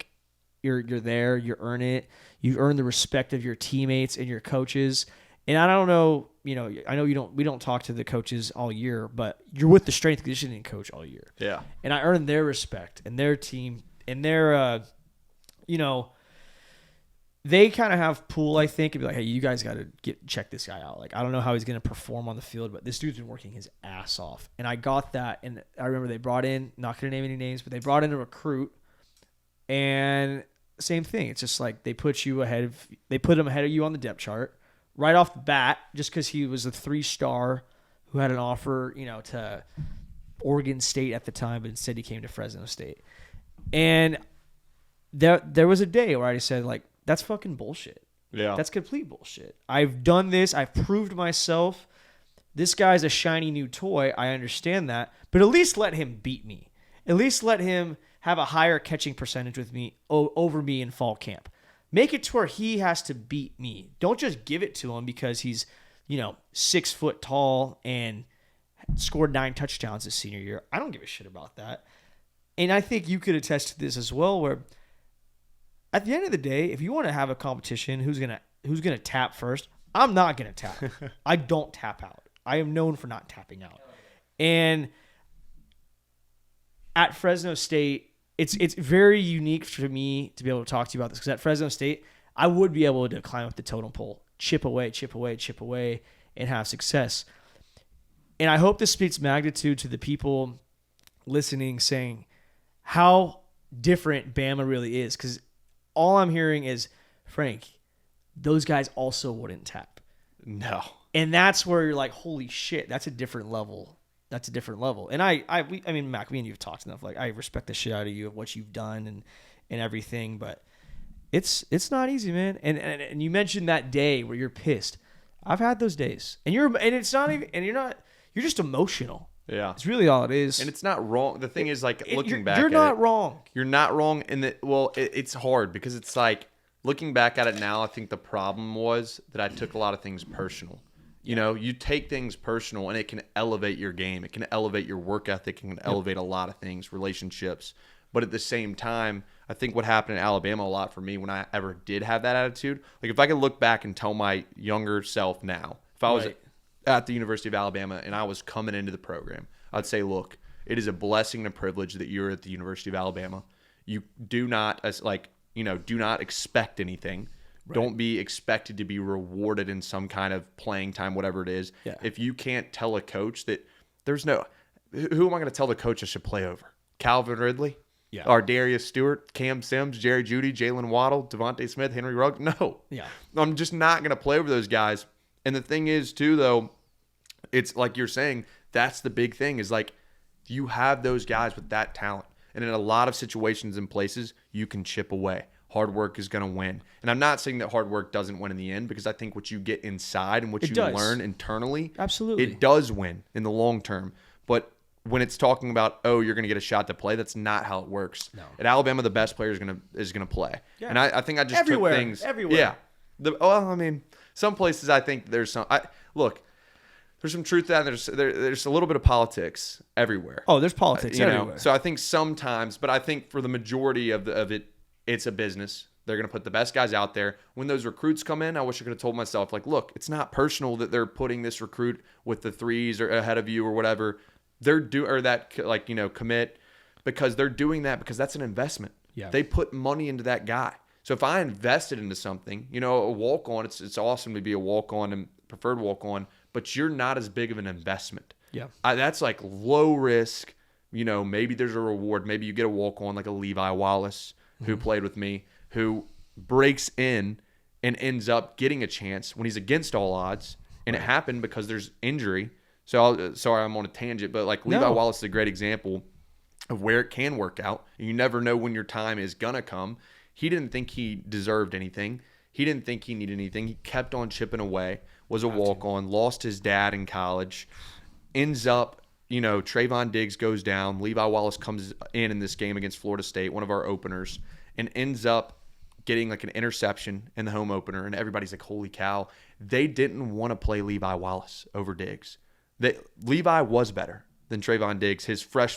You're there, you earn it. You earn the respect of your teammates and your coaches. And I don't know, I know we don't talk to the coaches all year, but you're with the strength conditioning coach all year. Yeah. And I earned their respect and their team and their, they kind of have pull, I think, and be like, hey, you guys got to check this guy out. I don't know how he's going to perform on the field, but this dude's been working his ass off. And I got that. And I remember they brought in, not going to name any names, but they brought in a recruit. And same thing. It's just like they put him ahead of you on the depth chart right off the bat, just because he was a 3-star who had an offer, to Oregon State at the time, but instead he came to Fresno State. And there was a day where I just said, like, that's fucking bullshit. Yeah. That's complete bullshit. I've done this. I've proved myself. This guy's a shiny new toy. I understand that. But at least let him beat me. At least let him have a higher catching percentage with me over me in fall camp. Make it to where he has to beat me. Don't just give it to him because he's, 6 foot tall and scored 9 touchdowns his senior year. I don't give a shit about that. And I think you could attest to this as well, where at the end of the day, if you want to have a competition, who's gonna tap first? I'm not gonna tap. I don't tap out. I am known for not tapping out. And at Fresno State, it's very unique for me to be able to talk to you about this, because at Fresno State, I would be able to climb up the totem pole, chip away, and have success. And I hope this speaks magnitude to the people listening, saying how different Bama really is, because all I'm hearing is, Frank, those guys also wouldn't tap. No. And that's where you're like, holy shit, that's a different level. That's a different level. And I mean, Mac, me and you have talked enough. Like, I respect the shit out of you of what you've done and everything, but it's not easy, man. And you mentioned that day where you're pissed. I've had those days. You're just emotional. Yeah. It's really all it is. And it's not wrong. The thing is, like, looking back, you're not wrong. You're not wrong. It's hard because it's like, looking back at it now, I think the problem was that I took a lot of things personal. You take things personal and it can elevate your game. It can elevate your work ethic. It can elevate a lot of things, relationships. But at the same time, I think what happened in Alabama a lot for me when I ever did have that attitude, like if I could look back and tell my younger self now, if I was at the University of Alabama and I was coming into the program, I'd say, look, it is a blessing and a privilege that you're at the University of Alabama. You do not do not expect anything. Right. Don't be expected to be rewarded in some kind of playing time, whatever it is. Yeah. If you can't tell a coach that who am I going to tell the coach I should play over? Calvin Ridley? Yeah. Or Darius Stewart, Cam Sims, Jerry Jeudy, Jalen Waddle, Devontae Smith, Henry Ruggs? No. Yeah. I'm just not going to play over those guys. And the thing is, too, though, it's like you're saying, that's the big thing is like you have those guys with that talent. And in a lot of situations and places, you can chip away. Hard work is going to win. And I'm not saying that hard work doesn't win in the end, because I think what you get inside and what you learn internally, absolutely, it does win in the long term. But when it's talking about, you're going to get a shot to play, that's not how it works. No. At Alabama, the best player is going to play. Yeah. And I think I just took things everywhere. Yeah. Some places I think there's some. There's some truth to that. There's a little bit of politics everywhere. Oh, there's politics everywhere. So I think sometimes, but I think for the majority of it, it's a business. They're going to put the best guys out there. When those recruits come in, I wish I could have told myself, like, look, it's not personal that they're putting this recruit with the 3s or ahead of you or whatever. Commit, because they're doing that because that's an investment. Yeah. They put money into that guy. So if I invested into something, a walk-on, it's awesome to be a walk-on and preferred walk-on, but you're not as big of an investment. Yeah. That's like low risk. Maybe there's a reward. Maybe you get a walk-on like a Levi Wallace who played with me, who breaks in and ends up getting a chance when he's against all odds. And it happened because there's injury. So sorry, I'm on a tangent, but like Levi Wallace is a great example of where it can work out. You never know when your time is going to come. He didn't think he deserved anything. He didn't think he needed anything. He kept on chipping away, was a walk-on, lost his dad in college, ends up, Trayvon Diggs goes down. Levi Wallace comes in this game against Florida State, one of our openers, and ends up getting like an interception in the home opener. And everybody's like, holy cow. They didn't want to play Levi Wallace over Diggs. Levi was better than Trayvon Diggs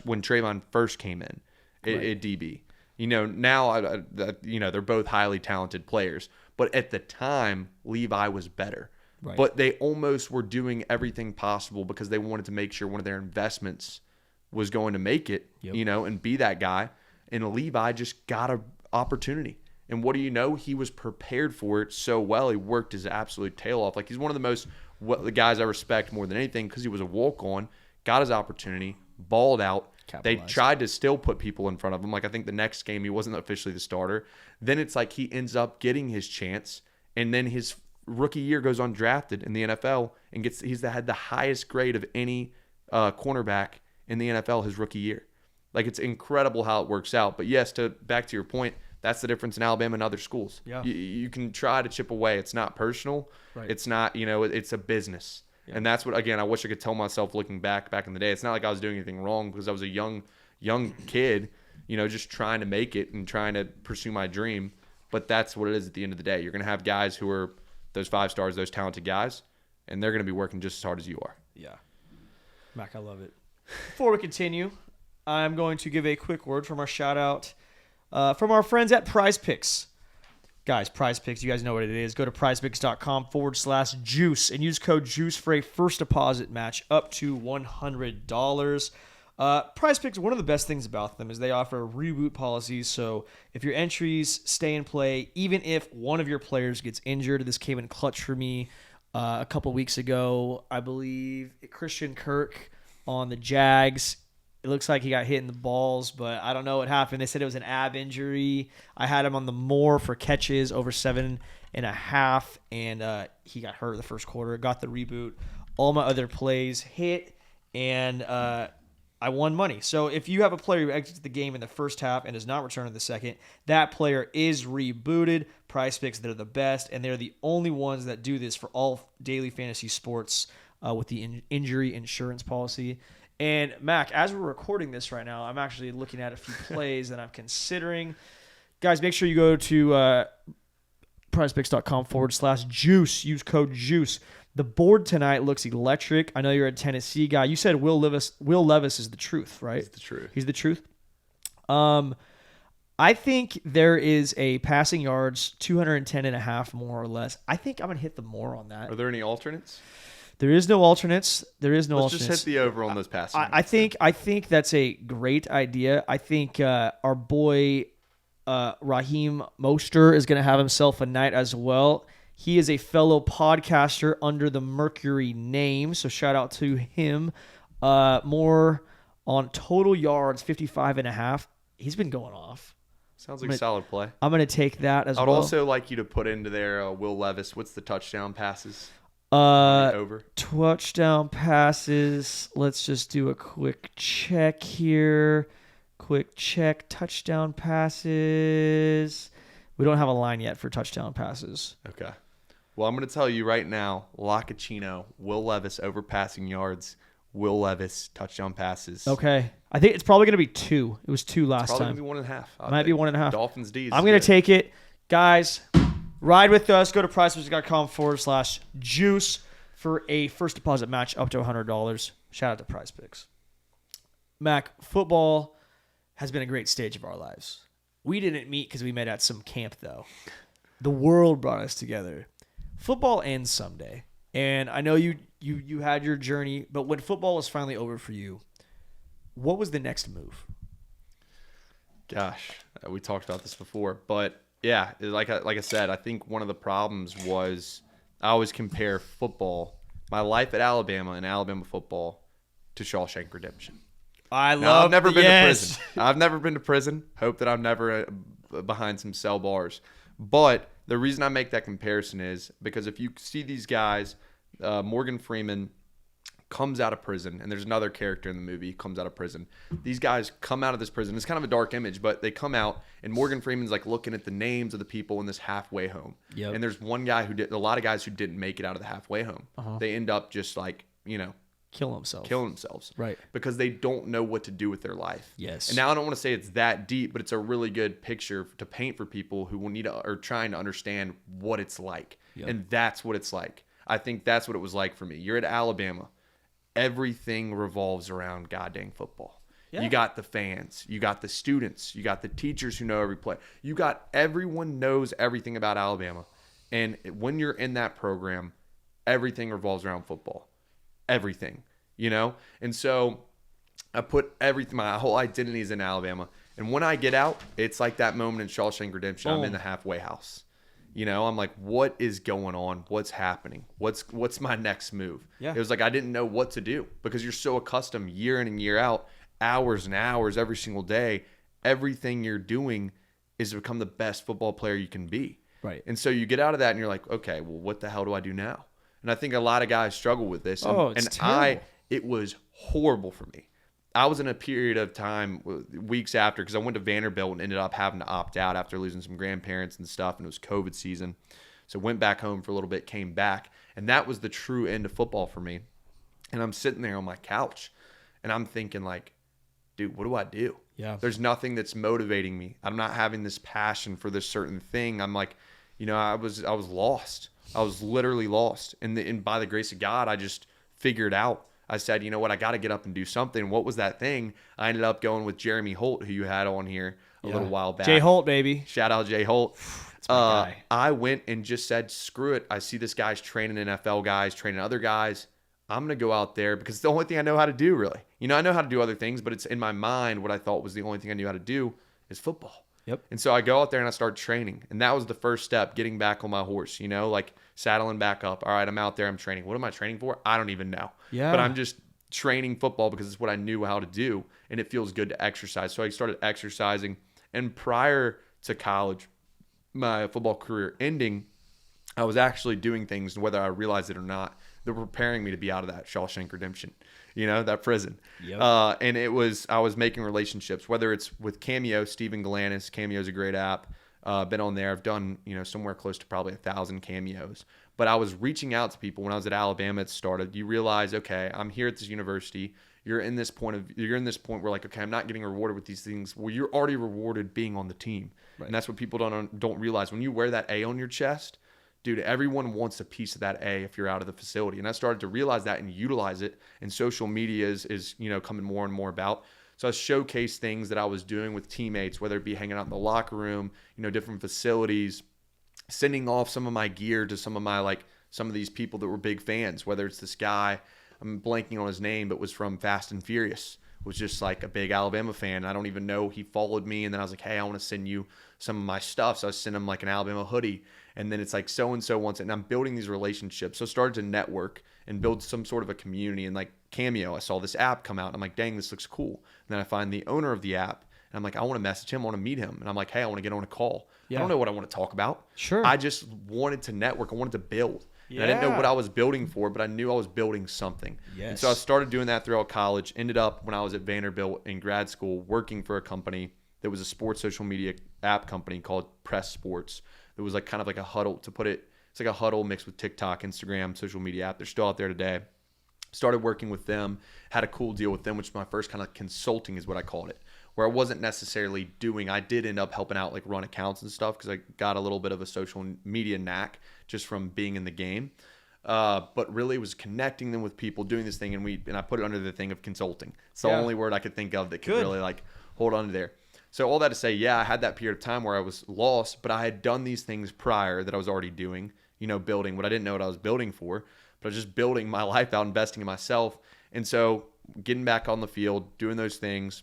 when Trayvon first came in at DB. Now, they're both highly talented players. But at the time, Levi was better. Right. But they almost were doing everything possible because they wanted to make sure one of their investments was going to make it, and be that guy. And Levi just got an opportunity. And what do you know? He was prepared for it so well. He worked his absolute tail off. Like, he's one of the guys I respect more than anything because he was a walk-on, got his opportunity, balled out, They tried to still put people in front of him. Like, I think the next game he wasn't officially the starter. Then it's like he ends up getting his chance, and then his rookie year goes undrafted in the NFL and he's had the highest grade of any cornerback in the NFL his rookie year. Like, it's incredible how it works out. But yes, back to your point, that's the difference in Alabama and other schools. Yeah. You can try to chip away. It's not personal. Right. It's not, it's a business. Yeah. And that's what, again, I wish I could tell myself looking back in the day. It's not like I was doing anything wrong because I was a young kid, just trying to make it and trying to pursue my dream. But that's what it is at the end of the day. You're going to have guys who are those 5 stars, those talented guys, and they're going to be working just as hard as you are. Yeah. Mac, I love it. Before we continue, I'm going to give a quick word from our shout-out from our friends at Prize Picks. Guys, Prize Picks, you guys know what it is. Go to prizepicks.com/juice and use code JUICE for a first deposit match up to $100. Prize Picks, one of the best things about them is they offer reboot policies. So if your entries stay in play, even if one of your players gets injured, this came in clutch for me a couple weeks ago. I believe Christian Kirk on the Jags. It looks like he got hit in the balls, but I don't know what happened. They said it was an ab injury. I had him on the more for catches over 7.5, and he got hurt the first quarter. Got the reboot. All my other plays hit, and I won money. So if you have a player who exits the game in the first half and does not return in the second, that player is rebooted. Prize Picks, they're the best, and they're the only ones that do this for all daily fantasy sports with the injury insurance policy. And Mac, as we're recording this right now, I'm actually looking at a few plays that I'm considering. Guys, make sure you go to prizepicks.com/juice. Use code JUICE. The board tonight looks electric. I know you're a Tennessee guy. You said Will Levis is the truth, right? He's the truth. He's the truth. I think there is a passing yards 210.5 more or less. I think I'm going to hit the more on that. Are there any alternates? There is no alternates. Let's just hit the over on those passing. I think that's a great idea. I think our boy Raheem Mostert is going to have himself a night as well. He is a fellow podcaster under the Mercury name, so shout out to him. More on total yards, 55.5. He's been going off. Sounds like a solid play. I'm going to take that as well. I'd also like you to put into there Will Levis. What's the touchdown passes? Over. Touchdown passes. Let's just do a quick check here. Touchdown passes. We don't have a line yet for touchdown passes. Okay. Well, I'm going to tell you right now, Locacino, Will Levis over passing yards, Will Levis touchdown passes. Okay. I think it's probably going to be 2. It was 2 last time. Probably going to be 1.5. Might be 1.5. Dolphins D's. I'm going to take it. Guys, ride with us. Go to prizepicks.com/juice for a first deposit match up to $100. Shout out to Prize Picks. Mac, football has been a great stage of our lives. We didn't meet because we met at some camp, though. The world brought us together. Football ends someday. And I know you had your journey, but when football was finally over for you, what was the next move? Gosh, we talked about this before, but yeah, like I said, I think one of the problems was I always compare football, my life at Alabama and Alabama football, to Shawshank Redemption. I've never been to prison. I've never been to prison. Hope that I'm never behind some cell bars. But the reason I make that comparison is because if you see these guys, Morgan Freeman comes out of prison, and there's another character in the movie comes out of prison. These guys come out of this prison. It's kind of a dark image, but they come out, and Morgan Freeman's like looking at the names of the people in this halfway home. Yep. And there's one guy a lot of guys who didn't make it out of the halfway home. They end up just like, killing themselves. Right. Because they don't know what to do with their life. Yes. And now I don't want to say it's that deep, but it's a really good picture to paint for people who will are trying to understand what it's like. Yep. And that's what it's like. I think that's what it was like for me. You're at Alabama. Everything revolves around goddamn football. Yeah. You got the fans. You got the students. You got the teachers who know every play. You got everyone knows everything about Alabama. And when you're in that program, everything revolves around football. Everything, And so I put everything, my whole identity is in Alabama. And when I get out, it's like that moment in Shawshank Redemption. I'm in the halfway house. I'm like, what is going on? What's happening? What's my next move? Yeah. It was like I didn't know what to do because you're so accustomed year in and year out. hours and hours every single day, everything you're doing is to become the best football player you can be. Right. And so you get out of that and you're like, okay, well, what the hell do I do now? And I think a lot of guys struggle with this. It's terrible. It was horrible for me. I was in a period of time, weeks after, because I went to Vanderbilt and ended up having to opt out after losing some grandparents and stuff, and it was COVID season. So went back home for a little bit, came back, and that was the true end of football for me. And I'm sitting there on my couch, and I'm thinking like, dude, what do I do? Yeah. There's nothing that's motivating me. I'm not having this passion for this certain thing. I'm like, I was lost. I was literally lost. And by the grace of God, I just figured out. I said, you know what? I got to get up and do something. What was that thing? I ended up going with Jeremy Holt, who you had on here a little while back. Jay Holt, baby. Shout out Jay Holt. That's my guy. I went and just said, screw it. I see this guy's training NFL guys, training other guys. I'm going to go out there because it's the only thing I know how to do, really. I know how to do other things, but it's in my mind what I thought was the only thing I knew how to do is football. Yep. And so I go out there and I start training. And that was the first step, getting back on my horse, like saddling back up. All right, I'm out there, I'm training. What am I training for? I don't even know. Yeah. But I'm just training football because it's what I knew how to do. And it feels good to exercise. So I started exercising. And prior to college, my football career ending, I was actually doing things, whether I realized it or not, that were preparing me to be out of that Shawshank Redemption, that prison. Yep. And I was making relationships, whether it's with Cameo, Steven Galanis. Cameo is a great app. Been on there. I've done, somewhere close to probably 1,000 cameos. But I was reaching out to people when I was at Alabama. It started. You realize, okay, I'm here at this university. You're in this point where like, okay, I'm not getting rewarded with these things. Well, you're already rewarded being on the team. Right. And that's what people don't realize. When you wear that A on your chest, dude, everyone wants a piece of that A if you're out of the facility. And I started to realize that and utilize it. And social media is coming more and more about. So I showcased things that I was doing with teammates, whether it be hanging out in the locker room, different facilities, sending off some of my gear to some of these people that were big fans, whether it's this guy, I'm blanking on his name, but was from Fast and Furious, was just like a big Alabama fan. I don't even know. He followed me, and then I was like, hey, I want to send you some of my stuff. So I sent him like an Alabama hoodie. And then it's like so-and-so wants it. And I'm building these relationships. So I started to network and build some sort of a community. And like Cameo, I saw this app come out. And I'm like, dang, this looks cool. And then I find the owner of the app. And I'm like, I want to message him. I want to meet him. And I'm like, hey, I want to get on a call. Yeah. I don't know what I want to talk about. Sure. I just wanted to network. I wanted to build. Yeah. And I didn't know what I was building for, but I knew I was building something. Yes. And so I started doing that throughout college. Ended up, when I was at Vanderbilt in grad school, working for a company that was a sports social media app company called Press Sports. It was like kind of like a Huddle, to put it. It's like a Huddle mixed with TikTok, Instagram, social media app. They're still out there today. Started working with them, had a cool deal with them, which is my first kind of consulting is what I called it, where I wasn't necessarily doing. I did end up helping out, like run accounts and stuff, because I got a little bit of a social media knack just from being in the game. But really it was connecting them with people, doing this thing, and I put it under the thing of consulting. It's the only word I could think of that could really like hold on to there. So all that to say, I had that period of time where I was lost, but I had done these things prior that I was already doing, building what I didn't know what I was building for, but I was just building my life out, investing in myself. And so getting back on the field, doing those things.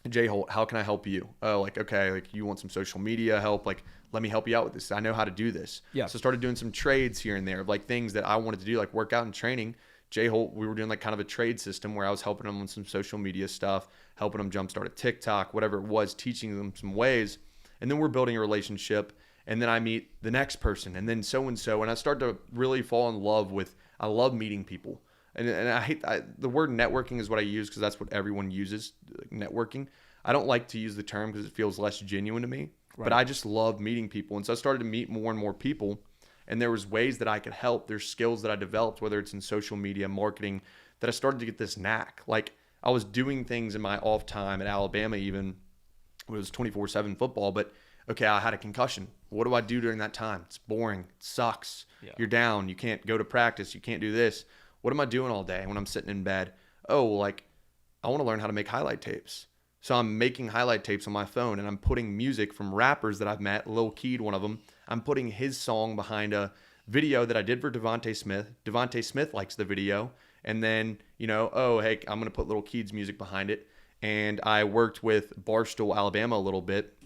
Jay Holt, how can I help you? Oh, like, okay, like you want some social media help? Like, let me help you out with this. I know how to do this. Yeah. So I started doing some trades here and there of like things that I wanted to do, like workout and training. Jay Holt, we were doing like kind of a trade system where I was helping them on some social media stuff, helping them jumpstart a TikTok, whatever it was, teaching them some ways. And then we're building a relationship. And then I meet the next person, and then so-and-so. And I start to really fall in love with, I love meeting people. And I hate the word networking is what I use because that's what everyone uses, like networking. I don't like to use the term because it feels less genuine to me. Right. But I just love meeting people. And so I started to meet more and more people. And there was ways that I could help. There's skills that I developed, whether it's in social media, marketing, that I started to get this knack. Like I was doing things in my off time at Alabama, even when it was 24/7 football. But okay, I had a concussion. What do I do during that time? It's boring. It sucks. Yeah. You're down. You can't go to practice. You can't do this. What am I doing all day when I'm sitting in bed? Oh, like I want to learn how to make highlight tapes. So I'm making highlight tapes on my phone, and I'm putting music from rappers that I've met. Lil Keed, one of them. I'm putting his song behind a video that I did for Devontae Smith. Devontae Smith likes the video. And then, oh, hey, I'm going to put Lil Keed's music behind it. And I worked with Barstool, Alabama a little bit.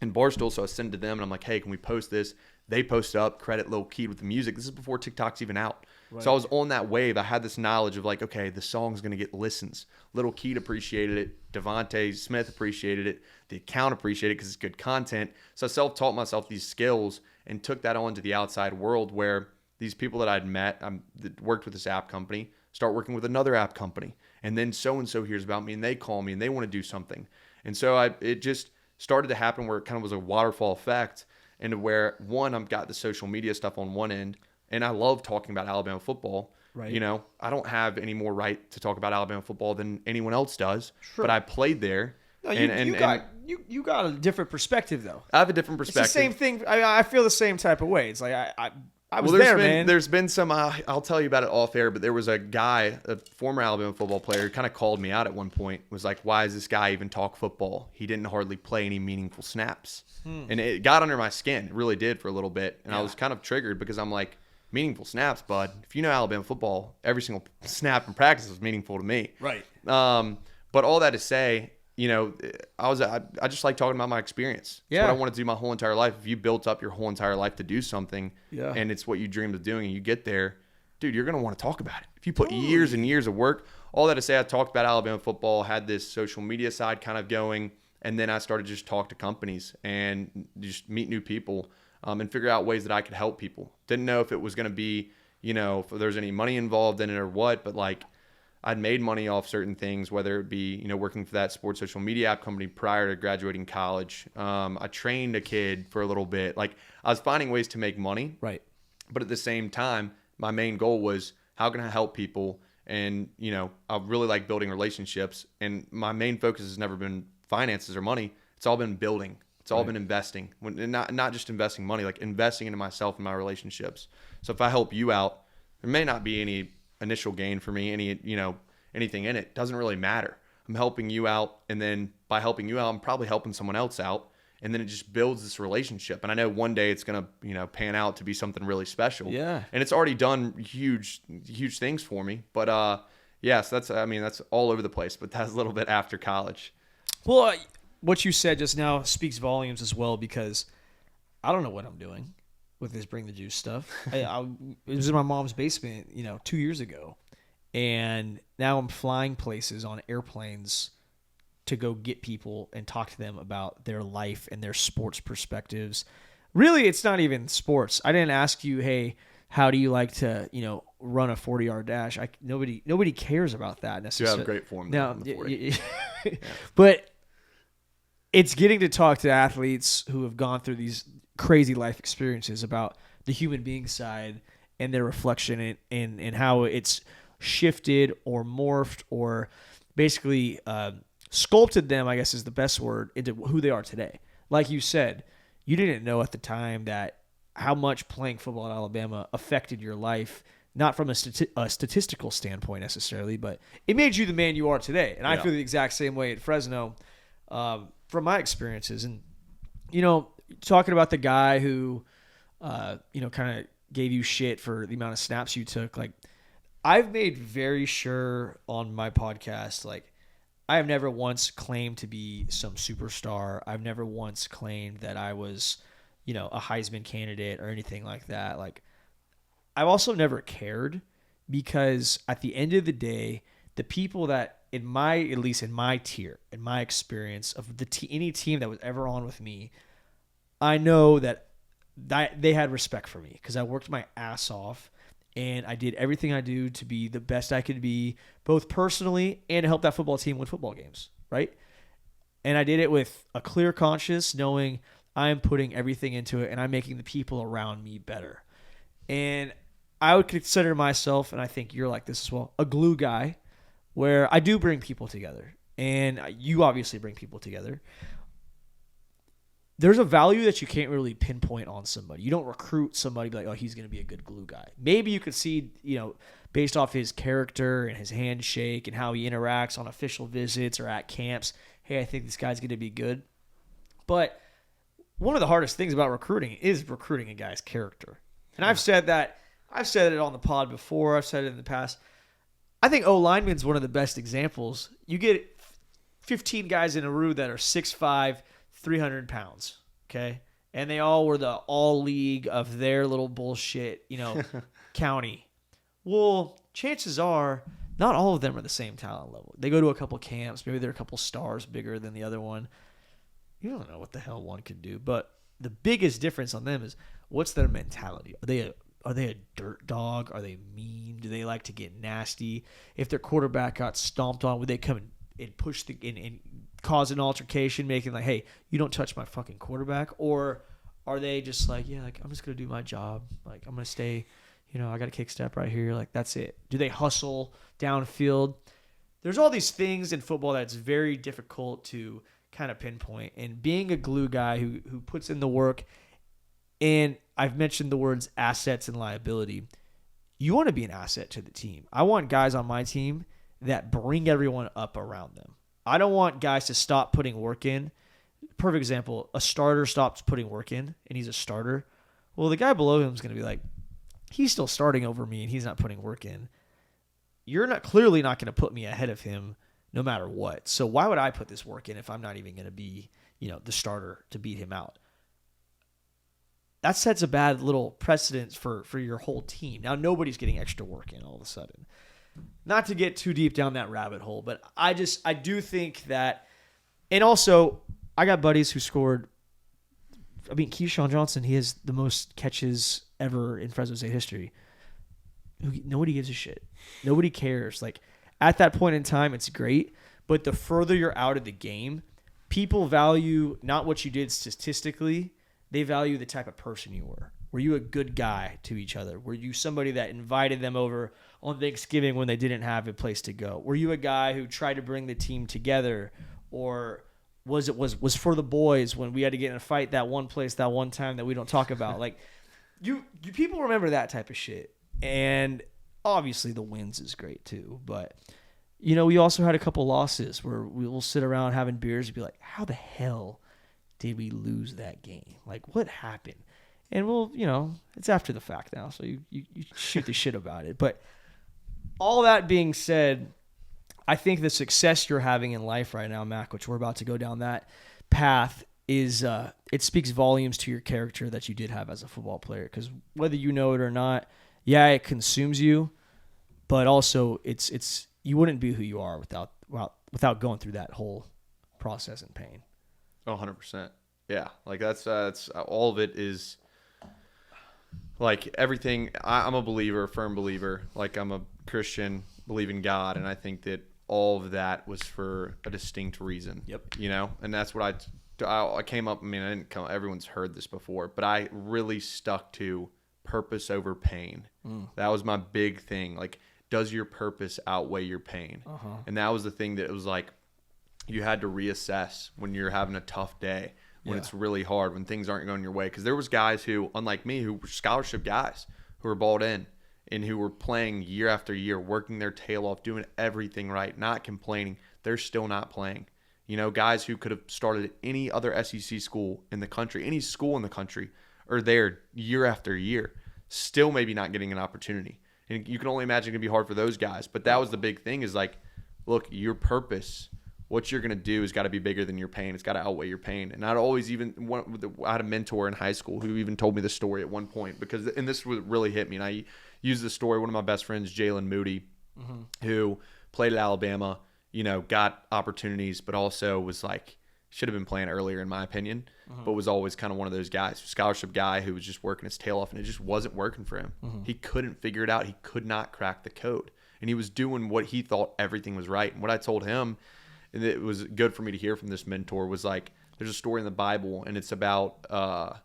And Barstool, so I sent it to them, and I'm like, hey, can we post this? they posted up, credit Lil Keed with the music. This is before TikTok's even out. Right. So I was on that wave. I had this knowledge of like, okay, the song's going to get listens. Lil Keed appreciated it. Devontae Smith appreciated it. The account appreciated it because it's good content. So I self-taught myself these skills and took that on to the outside world where these people that I'd met, that worked with this app company, start working with another app company. And then so-and-so hears about me and they call me and they want to do something. And so it just started to happen where it kind of was a waterfall effect into where, one, I've got the social media stuff on one end, and I love talking about Alabama football. Right. You know, I don't have any more right to talk about Alabama football than anyone else does, Sure. but I played there. No, you got a different perspective, though. I have a different perspective. It's the same thing. I feel the same type of way. It's like I was man. Man. There's been some, I'll tell you about it off air, but there was a guy, a former Alabama football player, who kind of called me out at one point, was like, why is this guy even talk football? He didn't hardly play any meaningful snaps. And it got under my skin. It really did for a little bit. And I was kind of triggered because I'm like, meaningful snaps, bud. If you know Alabama football, every single snap in practice was meaningful to me. Right. But all that to say, you know, I just like talking about my experience. It's what I want to do my whole entire life. If you built up your whole entire life to do something, and it's what you dreamed of doing, and you get there, dude, you're gonna want to talk about it. If you put years and years of work, all that to say, I talked about Alabama football, had this social media side kind of going, and then I started to just talk to companies and just meet new people, and figure out ways that I could help people. Didn't know if it was gonna be, you know, if there's any money involved in it or what, but like, I'd made money off certain things, whether it be, you know, working for that sports social media app company prior to graduating college. I trained a kid for a little bit. Like, I was finding ways to make money. Right. But at the same time, my main goal was, how can I help people? And, you know, I really like building relationships. And my main focus has never been finances or money. It's all been building. It's all been investing. Not just investing money, like investing into myself and my relationships. So if I help you out, there may not be any initial gain for me, anything in it. Doesn't really matter. I'm helping you out, and then by helping you out, I'm probably helping someone else out, and then it just builds this relationship. And I know one day it's gonna, you know, pan out to be something really special. Yeah. And it's already done huge things for me. But so that's all over the place. But that's a little bit after college. Well, what you said just now speaks volumes as well, because I don't know what I'm doing with this Bring the Juice stuff. It was in my mom's basement, 2 years ago. And now I'm flying places on airplanes to go get people and talk to them about their life and their sports perspectives. Really, it's not even sports. I didn't ask you, hey, how do you like to, run a 40-yard dash? Nobody cares about that necessarily. You have great form now, on the 40. But it's getting to talk to athletes who have gone through these crazy life experiences about the human being side and their reflection and how it's shifted or morphed or basically sculpted them, I guess is the best word, into who they are today. Like you said, you didn't know at the time that how much playing football at Alabama affected your life, not from a statistical standpoint necessarily, but it made you the man you are today. And I feel the exact same way at Fresno from my experiences. And, talking about the guy who, kind of gave you shit for the amount of snaps you took, like, I've made very sure on my podcast, like, I have never once claimed to be some superstar. I've never once claimed that I was, a Heisman candidate or anything like that. Like, I've also never cared, because at the end of the day, the people that at least in my tier, in my experience of any team that was ever on with me, I know that they had respect for me because I worked my ass off and I did everything I do to be the best I could be, both personally and to help that football team win football games, right? And I did it with a clear conscience, knowing I'm putting everything into it and I'm making the people around me better. And I would consider myself, and I think you're like this as well, a glue guy, where I do bring people together. And you obviously bring people together. There's a value that you can't really pinpoint on somebody. You don't recruit somebody like, oh, he's going to be a good glue guy. Maybe you could see, based off his character and his handshake and how he interacts on official visits or at camps, hey, I think this guy's going to be good. But one of the hardest things about recruiting is recruiting a guy's character. And I've said it on the pod before. I've said it in the past. I think O-lineman's one of the best examples. You get 15 guys in a room that are 6'5", 300 pounds, okay? and they all were the all league of their little bullshit, county. Well, chances are not all of them are the same talent level. They go to a couple camps. Maybe they're a couple stars bigger than the other one. You don't know what the hell one can do. But the biggest difference on them is what's their mentality. Are they a dirt dog? Are they mean? Do they like to get nasty? If their quarterback got stomped on, would they come and push and cause an altercation, making like, hey, you don't touch my fucking quarterback? Or are they just like, yeah, like I'm just going to do my job. Like I'm going to stay, I got a kick step right here. Like that's it. Do they hustle downfield? There's all these things in football that's very difficult to kind of pinpoint. And being a glue guy who puts in the work, and I've mentioned the words assets and liability, you want to be an asset to the team. I want guys on my team that bring everyone up around them. I don't want guys to stop putting work in. Perfect example, a starter stops putting work in, and he's a starter. Well, the guy below him is going to be like, he's still starting over me, and he's not putting work in. You're clearly not going to put me ahead of him no matter what. So why would I put this work in if I'm not even going to be, the starter to beat him out? That sets a bad little precedence for your whole team. Now nobody's getting extra work in all of a sudden. Not to get too deep down that rabbit hole, but I do think that, and also I got buddies who scored. I mean, Keyshawn Johnson, he has the most catches ever in Fresno State history. Nobody gives a shit. Nobody cares. Like at that point in time, it's great, but the further you're out of the game, people value not what you did statistically. They value the type of person you were. Were you a good guy to each other? Were you somebody that invited them over on Thanksgiving when they didn't have a place to go? Were you a guy who tried to bring the team together? Or was for the boys when we had to get in a fight that one place that one time that we don't talk about? Like you people remember that type of shit. And obviously the wins is great too. But we also had a couple losses where we'll sit around having beers and be like, how the hell did we lose that game? Like, what happened? And we'll, it's after the fact now, so you shoot the shit about it. But all that being said, I think the success you're having in life right now, Mac, which we're about to go down that path, is it speaks volumes to your character that you did have as a football player. Because whether you know it or not, yeah, it consumes you, but also it's you wouldn't be who you are without going through that whole process and pain. 100%. Yeah, like that's all of it is like everything. I'm a believer, a firm believer. Like I'm a Christian, believe in God, and I think that all of that was for a distinct reason. Yep. And that's what I came up. I mean, I didn't come. Everyone's heard this before, but I really stuck to purpose over pain. That was my big thing. Like, does your purpose outweigh your pain? And that was the thing that it was like. You had to reassess when you're having a tough day, when it's really hard, when things aren't going your way. Because there was guys who, unlike me, who were scholarship guys, who were balled in and who were playing year after year, working their tail off, doing everything right, not complaining. They're still not playing. Guys who could have started at any other SEC school in the country, any school in the country, are there year after year, still maybe not getting an opportunity. And you can only imagine it can be hard for those guys. But that was the big thing is like, look, your purpose, what you're going to do has got to be bigger than your pain. It's got to outweigh your pain. And I had a mentor in high school who even told me the story at one point and this really hit me. And I used the story. One of my best friends, Jalen Moody, who played at Alabama, got opportunities, but also was like, should have been playing earlier in my opinion, but was always kind of one of those guys, scholarship guy who was just working his tail off and it just wasn't working for him. He couldn't figure it out. He could not crack the code. And he was doing what he thought everything was right. And what I told him, and it was good for me to hear from this mentor, was like, there's a story in the Bible, and it's about, I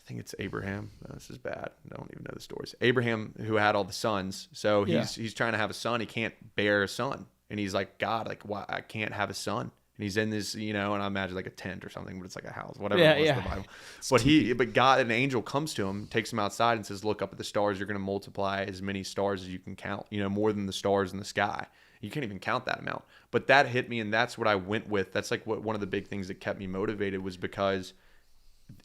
think it's Abraham. No, this is bad. I don't even know the stories. Abraham, who had all the sons. So he's trying to have a son. He can't bear a son. And he's like, God, like, why I can't have a son? And he's in this, and I imagine like a tent or something, but it's like a house, whatever it was in the Bible. But God, an angel comes to him, takes him outside and says, look up at the stars. You're going to multiply as many stars as you can count, more than the stars in the sky. You can't even count that amount. But that hit me, and that's what I went with. That's like one of the big things that kept me motivated, was because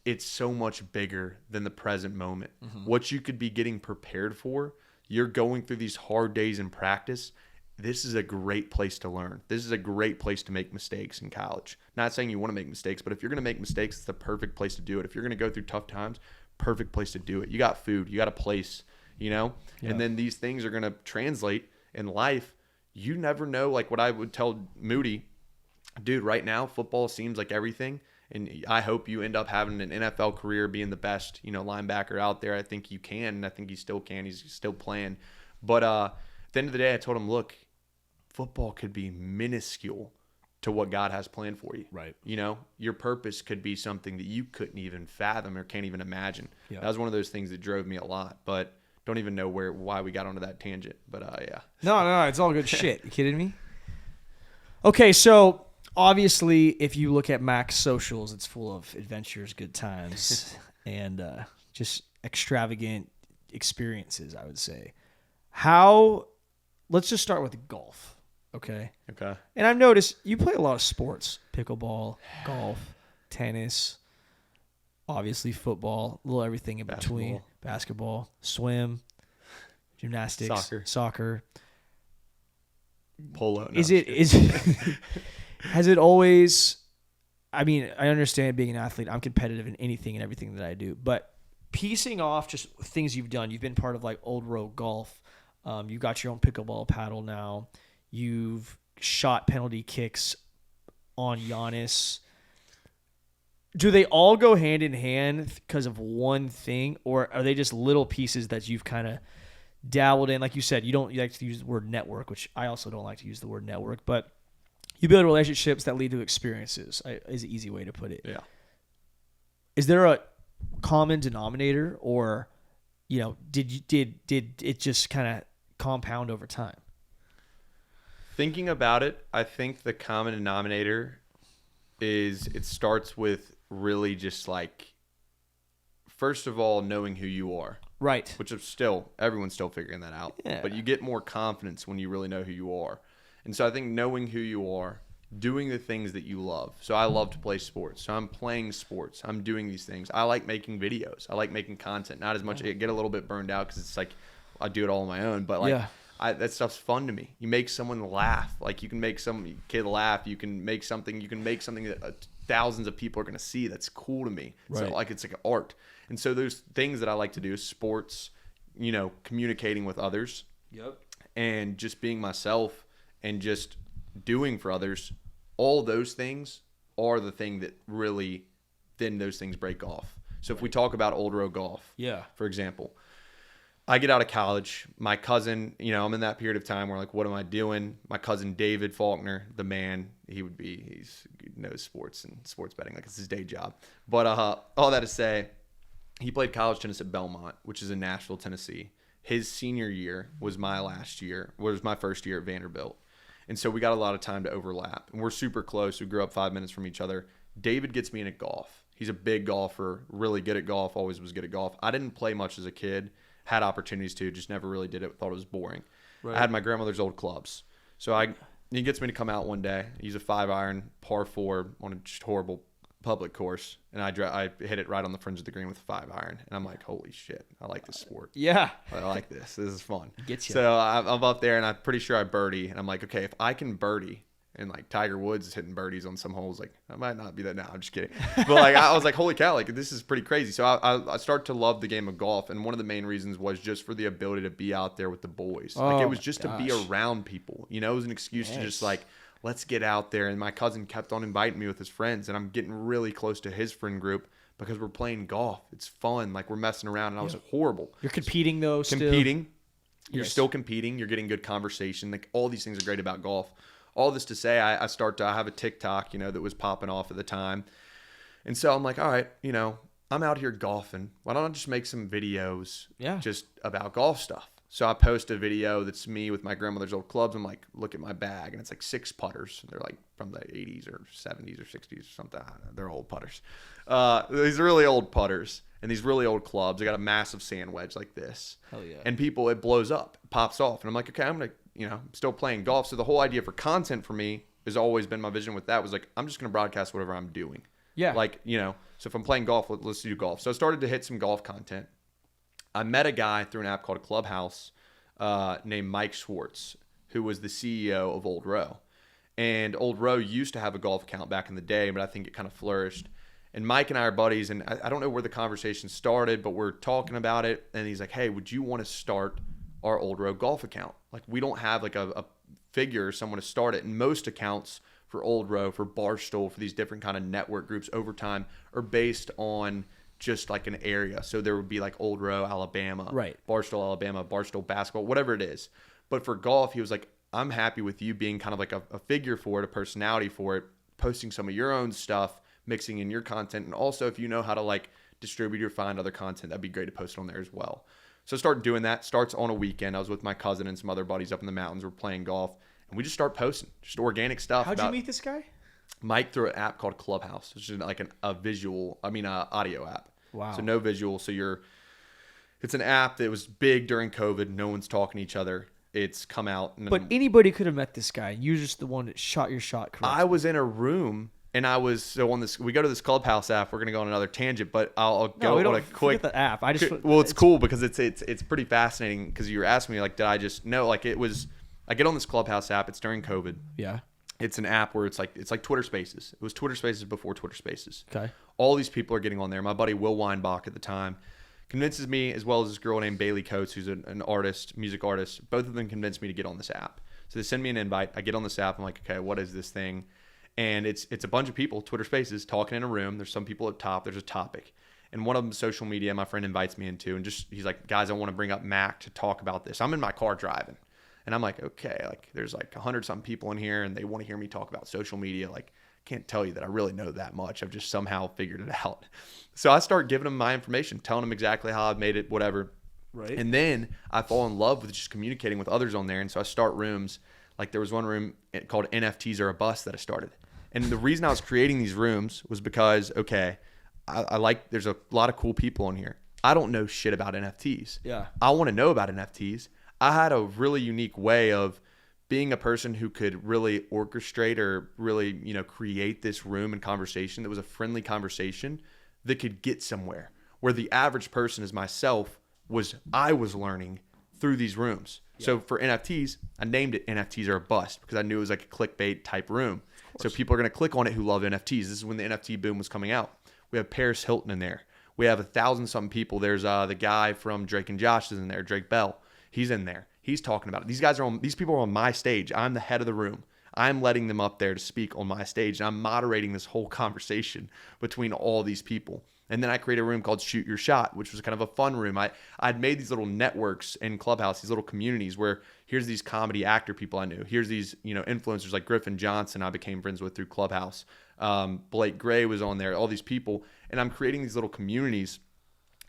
it's so much bigger than the present moment. What you could be getting prepared for, you're going through these hard days in practice. this is a great place to learn. This is a great place to make mistakes in college. Not saying you want to make mistakes, but if you're going to make mistakes, it's the perfect place to do it. If you're going to go through tough times, perfect place to do it. You got food, you got a place, Yeah. And then these things are going to translate in life. You never know. Like what I would tell Moody, dude, right now, football seems like everything. And I hope you end up having an NFL career, being the best, linebacker out there. I think you can, and I think he still can. He's still playing. But at the end of the day, I told him, look, football could be minuscule to what God has planned for you. Right. Your purpose could be something that you couldn't even fathom or can't even imagine. Yeah. That was one of those things that drove me a lot, but don't even know why we got onto that tangent. But yeah. No, it's all good shit. You kidding me? Okay, so obviously, if you look at Mac's socials, it's full of adventures, good times, and just extravagant experiences, I would say. Let's just start with golf, okay? Okay. And I've noticed you play a lot of sports, pickleball, golf, tennis, obviously football, a little everything in between, basketball, swim, gymnastics, soccer. Polo. No, Is it has it always, I mean, I understand being an athlete. I'm competitive in anything and everything that I do. But piecing off just things you've done, you've been part of like Old Road Golf. You've got your own pickleball paddle now. You've shot penalty kicks on Giannis. Do they all go hand in hand because of one thing? Or are they just little pieces that you've kind of dabbled in? Like you said, you like to use the word network, which I also don't like to use the word network. But you build relationships that lead to experiences, is an easy way to put it. Yeah. Is there a common denominator, or, did it just kind of compound over time? Thinking about it, I think the common denominator is it starts with really just like, first of all, knowing who you are. Right. Which is everyone's still figuring that out. Yeah. But you get more confidence when you really know who you are. And so I think knowing who you are, doing the things that you love. So I love to play sports. So I'm playing sports. I'm doing these things. I like making videos. I like making content. Not as much. I get a little bit burned out because it's like I do it all on my own. But that stuff's fun to me. You make someone laugh. Like you can make some kid laugh. You can make something that thousands of people are going to see. That's cool to me. Right. So it's like art. And so those things that I like to do, sports, communicating with others. Yep. And just being myself and just doing for others, all those things are the thing that really, then those things break off. So if we talk about Old Road Golf, for example, I get out of college, my cousin, I'm in that period of time where like, what am I doing? My cousin David Faulkner, the man, he knows sports and sports betting, like it's his day job. But all that to say, he played college tennis at Belmont, which is in Nashville, Tennessee. His senior year was my first year at Vanderbilt. And so we got a lot of time to overlap. And we're super close. We grew up 5 minutes from each other. David gets me into golf. He's a big golfer, really good at golf, always was good at golf. I didn't play much as a kid, had opportunities to, just never really did it, thought it was boring. Right. I had my grandmother's old clubs. So he gets me to come out one day. He's a 5-iron, par 4 on a just horrible public course, and I hit it right on the fringe of the green with a 5-iron, and I'm like, holy shit, I like this sport. Yeah, I like this. This is fun. Get you. So I'm up there, and I'm pretty sure I birdie, and I'm like, okay, if I can birdie, and like Tiger Woods is hitting birdies on some holes, like I might not be that now. I'm just kidding, but like I was like, holy cow, like this is pretty crazy. So I start to love the game of golf, and one of the main reasons was just for the ability to be out there with the boys. Like it was just to be around people. It was an excuse to just like, let's get out there. And my cousin kept on inviting me with his friends, and I'm getting really close to his friend group because we're playing golf. It's fun. Like we're messing around, and I was horrible. You're competing though. Competing. You're still competing. You're getting good conversation. Like all these things are great about golf. All this to say, I have a TikTok, that was popping off at the time. And so I'm like, all right, I'm out here golfing. Why don't I just make some videos just about golf stuff? So I post a video that's me with my grandmother's old clubs. I'm like, look at my bag. And it's like 6 putters. They're like from the 80s or 70s or 60s or something. They're old putters. These really old putters and these really old clubs. I got a massive sand wedge like this. Hell yeah. And it blows up, it pops off. And I'm like, okay, I'm going to, I'm still playing golf. So the whole idea for content for me has always been, my vision with that was like, I'm just going to broadcast whatever I'm doing. Yeah. Like, so if I'm playing golf, let's do golf. So I started to hit some golf content. I met a guy through an app called Clubhouse named Mike Schwartz, who was the CEO of Old Row. And Old Row used to have a golf account back in the day, but I think it kind of flourished. And Mike and I are buddies, and I don't know where the conversation started, but we're talking about it. And he's like, hey, would you want to start our Old Row golf account? Like, we don't have like a figure or someone to start it. And most accounts for Old Row, for Barstool, for these different kind of network groups over time are based on just like an area. So there would be like Old Row, Alabama, right? Barstool, Alabama, Barstool basketball, whatever it is. But for golf, he was like, I'm happy with you being kind of like a figure for it, a personality for it, posting some of your own stuff, mixing in your content. And also if you know how to like distribute or find other content, that'd be great to post on there as well. So start doing that. Starts on a weekend. I was with my cousin and some other buddies up in the mountains. We're playing golf and we just start posting just organic stuff. How'd you meet this guy? Mike through an app called Clubhouse, which is like an audio app. Wow. So no visual. So it's an app that was big during COVID. No one's talking to each other. It's come out. But anybody could have met this guy. You're just the one that shot your shot correctly. I was in a room and I was so on this. We go to this Clubhouse app. We're gonna go on another tangent, but I'll go on a quick. The app. I just it's cool because it's pretty fascinating because you were asking me like, did I just know? Like it was. I get on this Clubhouse app. It's during COVID. Yeah. It's an app where it's like Twitter Spaces. It was Twitter Spaces before Twitter Spaces. Okay. All these people are getting on there. My buddy Will Weinbach at the time convinces me, as well as this girl named Bailey Coates, who's an artist, music artist. Both of them convinced me to get on this app. So they send me an invite. I get on this app. I'm like, okay, what is this thing? And it's a bunch of people, Twitter Spaces, talking in a room. There's some people at top. There's a topic. And one of them, social media, my friend invites me into. And he's like, guys, I want to bring up Mac to talk about this. I'm in my car driving. And I'm like, okay, like there's like 100-something people in here and they want to hear me talk about social media. Like, can't tell you that I really know that much. I've just somehow figured it out. So I start giving them my information, telling them exactly how I've made it, whatever. Right. And then I fall in love with just communicating with others on there. And so I start rooms. Like there was one room called NFTs Are a Bust that I started. And the reason I was creating these rooms was because, okay, there's a lot of cool people in here. I don't know shit about NFTs. Yeah. I want to know about NFTs. I had a really unique way of being a person who could really orchestrate or really, create this room and conversation that was a friendly conversation that could get somewhere where the average person as myself I was learning through these rooms. Yeah. So for NFTs, I named it NFTs Are a Bust because I knew it was like a clickbait type room. So people are going to click on it who love NFTs. This is when the NFT boom was coming out. We have Paris Hilton in there. We have 1,000-something people. There's the guy from Drake and Josh is in there, Drake Bell. He's in there. He's talking about it. These people are on my stage. I'm the head of the room. I'm letting them up there to speak on my stage. And I'm moderating this whole conversation between all these people. And then I created a room called Shoot Your Shot, which was kind of a fun room. I'd made these little networks in Clubhouse, these little communities where here's these comedy actor people I knew. Here's these, influencers like Griffin Johnson I became friends with through Clubhouse. Blake Gray was on there, all these people. And I'm creating these little communities.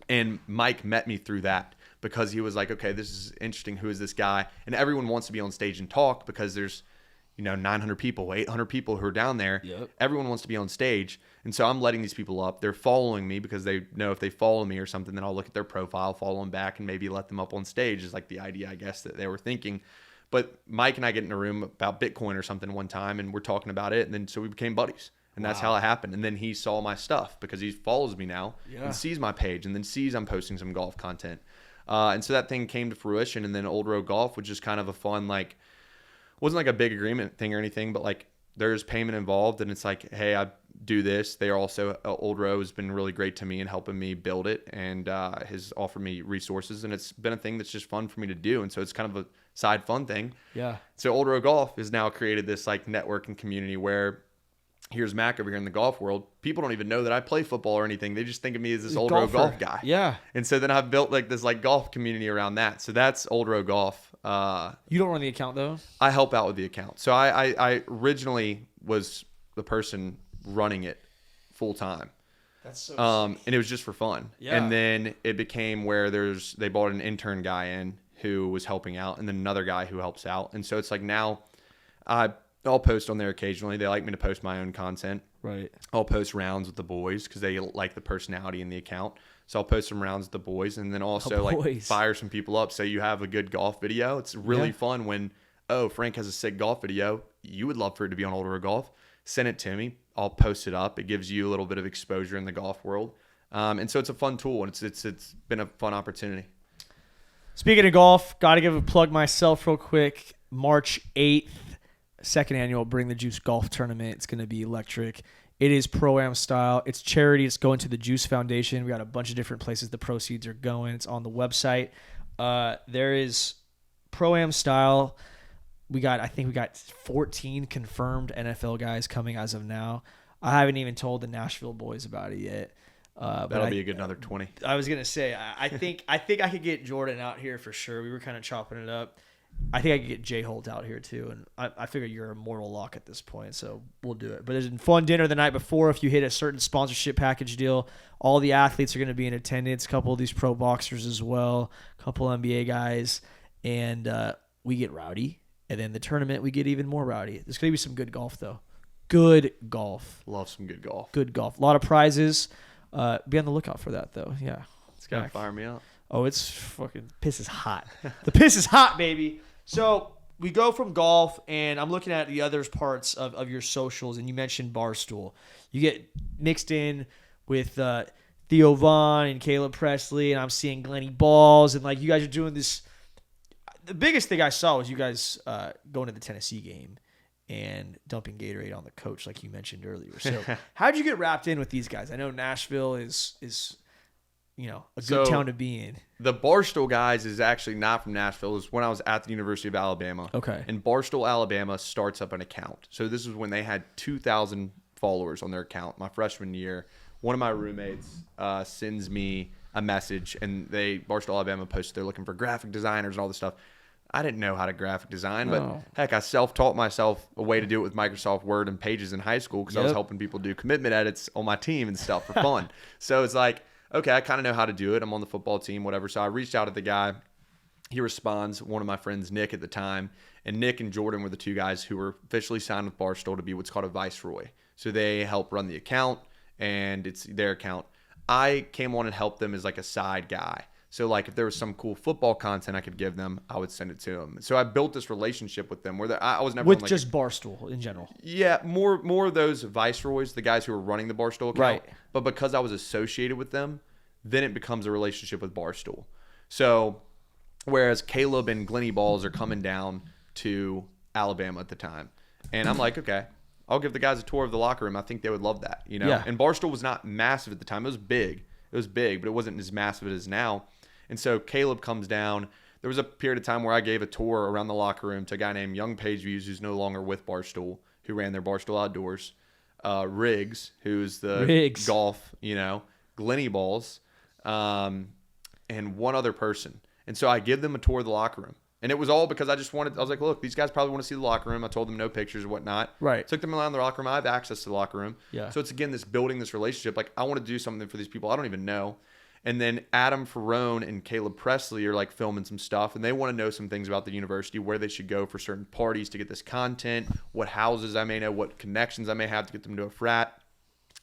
And Mike met me through that because he was like, okay, this is interesting. Who is this guy? And everyone wants to be on stage and talk because there's, 900 people, 800 people who are down there. Yep. Everyone wants to be on stage. And so I'm letting these people up. They're following me because they know if they follow me or something, then I'll look at their profile, follow them back, and maybe let them up on stage is like the idea, I guess, that they were thinking. But Mike and I get in a room about Bitcoin or something one time, and we're talking about it. And then so we became buddies. And that's how it happened. And then he saw my stuff because he follows me now and sees my page and then sees I'm posting some golf content. And so that thing came to fruition. And then Old Row Golf, which is kind of a fun, wasn't like a big agreement thing or anything, but like there's payment involved. And it's like, hey, I do this. They are also, Old Row has been really great to me in helping me build it and has offered me resources. And it's been a thing that's just fun for me to do. And so it's kind of a side fun thing. Yeah. So Old Row Golf has now created this like network and community where here's Mac over here in the golf world. People don't even know that I play football or anything. They just think of me as this Old Row Golf guy. Yeah. And so then I've built like this like golf community around that. So that's Old Row Golf. You don't run the account though? I help out with the account. So I originally was the person running it full time. That's so and it was just for fun. Yeah. And then it became where they brought an intern guy in who was helping out and then another guy who helps out. And so it's like now I'll post on there occasionally. They like me to post my own content. Right. I'll post rounds with the boys because they like the personality in the account. So I'll post some rounds with the boys and then also like fire some people up. So you have a good golf video. It's really fun when, Frank has a sick golf video. You would love for it to be on Old Row Golf. Send it to me. I'll post it up. It gives you a little bit of exposure in the golf world. And so it's a fun tool and it's been a fun opportunity. Speaking of golf, got to give a plug myself real quick. March 8th, second annual Bring the Juice Golf Tournament. It's going to be electric. It is Pro-Am style. It's charity. It's going to the Juice Foundation. We got a bunch of different places the proceeds are going. It's on the website. There is Pro-Am style. I think we got 14 confirmed NFL guys coming as of now. I haven't even told the Nashville boys about it yet. That'll be a good another 20. I was gonna say, I think I could get Jordan out here for sure. We were kind of chopping it up. I think I could get Jay Holt out here too, and I figure you're a mortal lock at this point, so we'll do it. But there's a fun dinner the night before. If you hit a certain sponsorship package deal, all the athletes are going to be in attendance. A couple of these pro boxers as well, a couple NBA guys, and we get rowdy. And then the tournament, we get even more rowdy. There's going to be some good golf though. Good golf. Love some good golf. Good golf. A lot of prizes. Be on the lookout for that though. Yeah. It's got to fire me up. Oh, it's fucking piss is hot. The piss is hot, baby. So we go from golf, and I'm looking at the other parts of your socials, and you mentioned Barstool. You get mixed in with Theo Vaughn and Caleb Presley, and I'm seeing Glenny Balls, and like you guys are doing this. The biggest thing I saw was you guys going to the Tennessee game and dumping Gatorade on the coach, like you mentioned earlier. So how'd you get wrapped in with these guys? I know Nashville is a good town to be in. The Barstool guys is actually not from Nashville. It was when I was at the University of Alabama. Okay. And Barstool, Alabama starts up an account. So this is when they had 2,000 followers on their account. My freshman year, one of my roommates sends me a message, and Barstool, Alabama posted they're looking for graphic designers and all this stuff. I didn't know how to graphic design, but heck, I self-taught myself a way to do it with Microsoft Word and Pages in high school because I was helping people do commitment edits on my team and stuff for fun. So it's like, okay, I kind of know how to do it. I'm on the football team, whatever. So I reached out to the guy. He responds, one of my friends, Nick, at the time. And Nick and Jordan were the two guys who were officially signed with Barstool to be what's called a viceroy. So they help run the account, and it's their account. I came on and helped them as like a side guy. So like if there was some cool football content I could give them, I would send it to them. So I built this relationship with them where I was never with like, just Barstool in general. Yeah, more of those viceroys, the guys who were running the Barstool account. Right. But because I was associated with them, then it becomes a relationship with Barstool. So whereas Caleb and Glenny Balls are coming down to Alabama at the time, and I'm like, okay, I'll give the guys a tour of the locker room. I think they would love that, Yeah. And Barstool was not massive at the time. It was big, but it wasn't as massive as it is now. And so Caleb comes down. There was a period of time where I gave a tour around the locker room to a guy named Young Page Views, who's no longer with Barstool, who ran their Barstool Outdoors. Riggs, who's the golf, Glenny Balls, and one other person. And so I give them a tour of the locker room. And it was all because I was like, look, these guys probably want to see the locker room. I told them no pictures and whatnot. Right. Took them around the locker room. I have access to the locker room. Yeah. So it's, again, this building this relationship. Like, I want to do something for these people I don't even know. And then Adam Ferrone and Caleb Presley are like filming some stuff, and they want to know some things about the university, where they should go for certain parties to get this content, what houses I may know, what connections I may have to get them to a frat.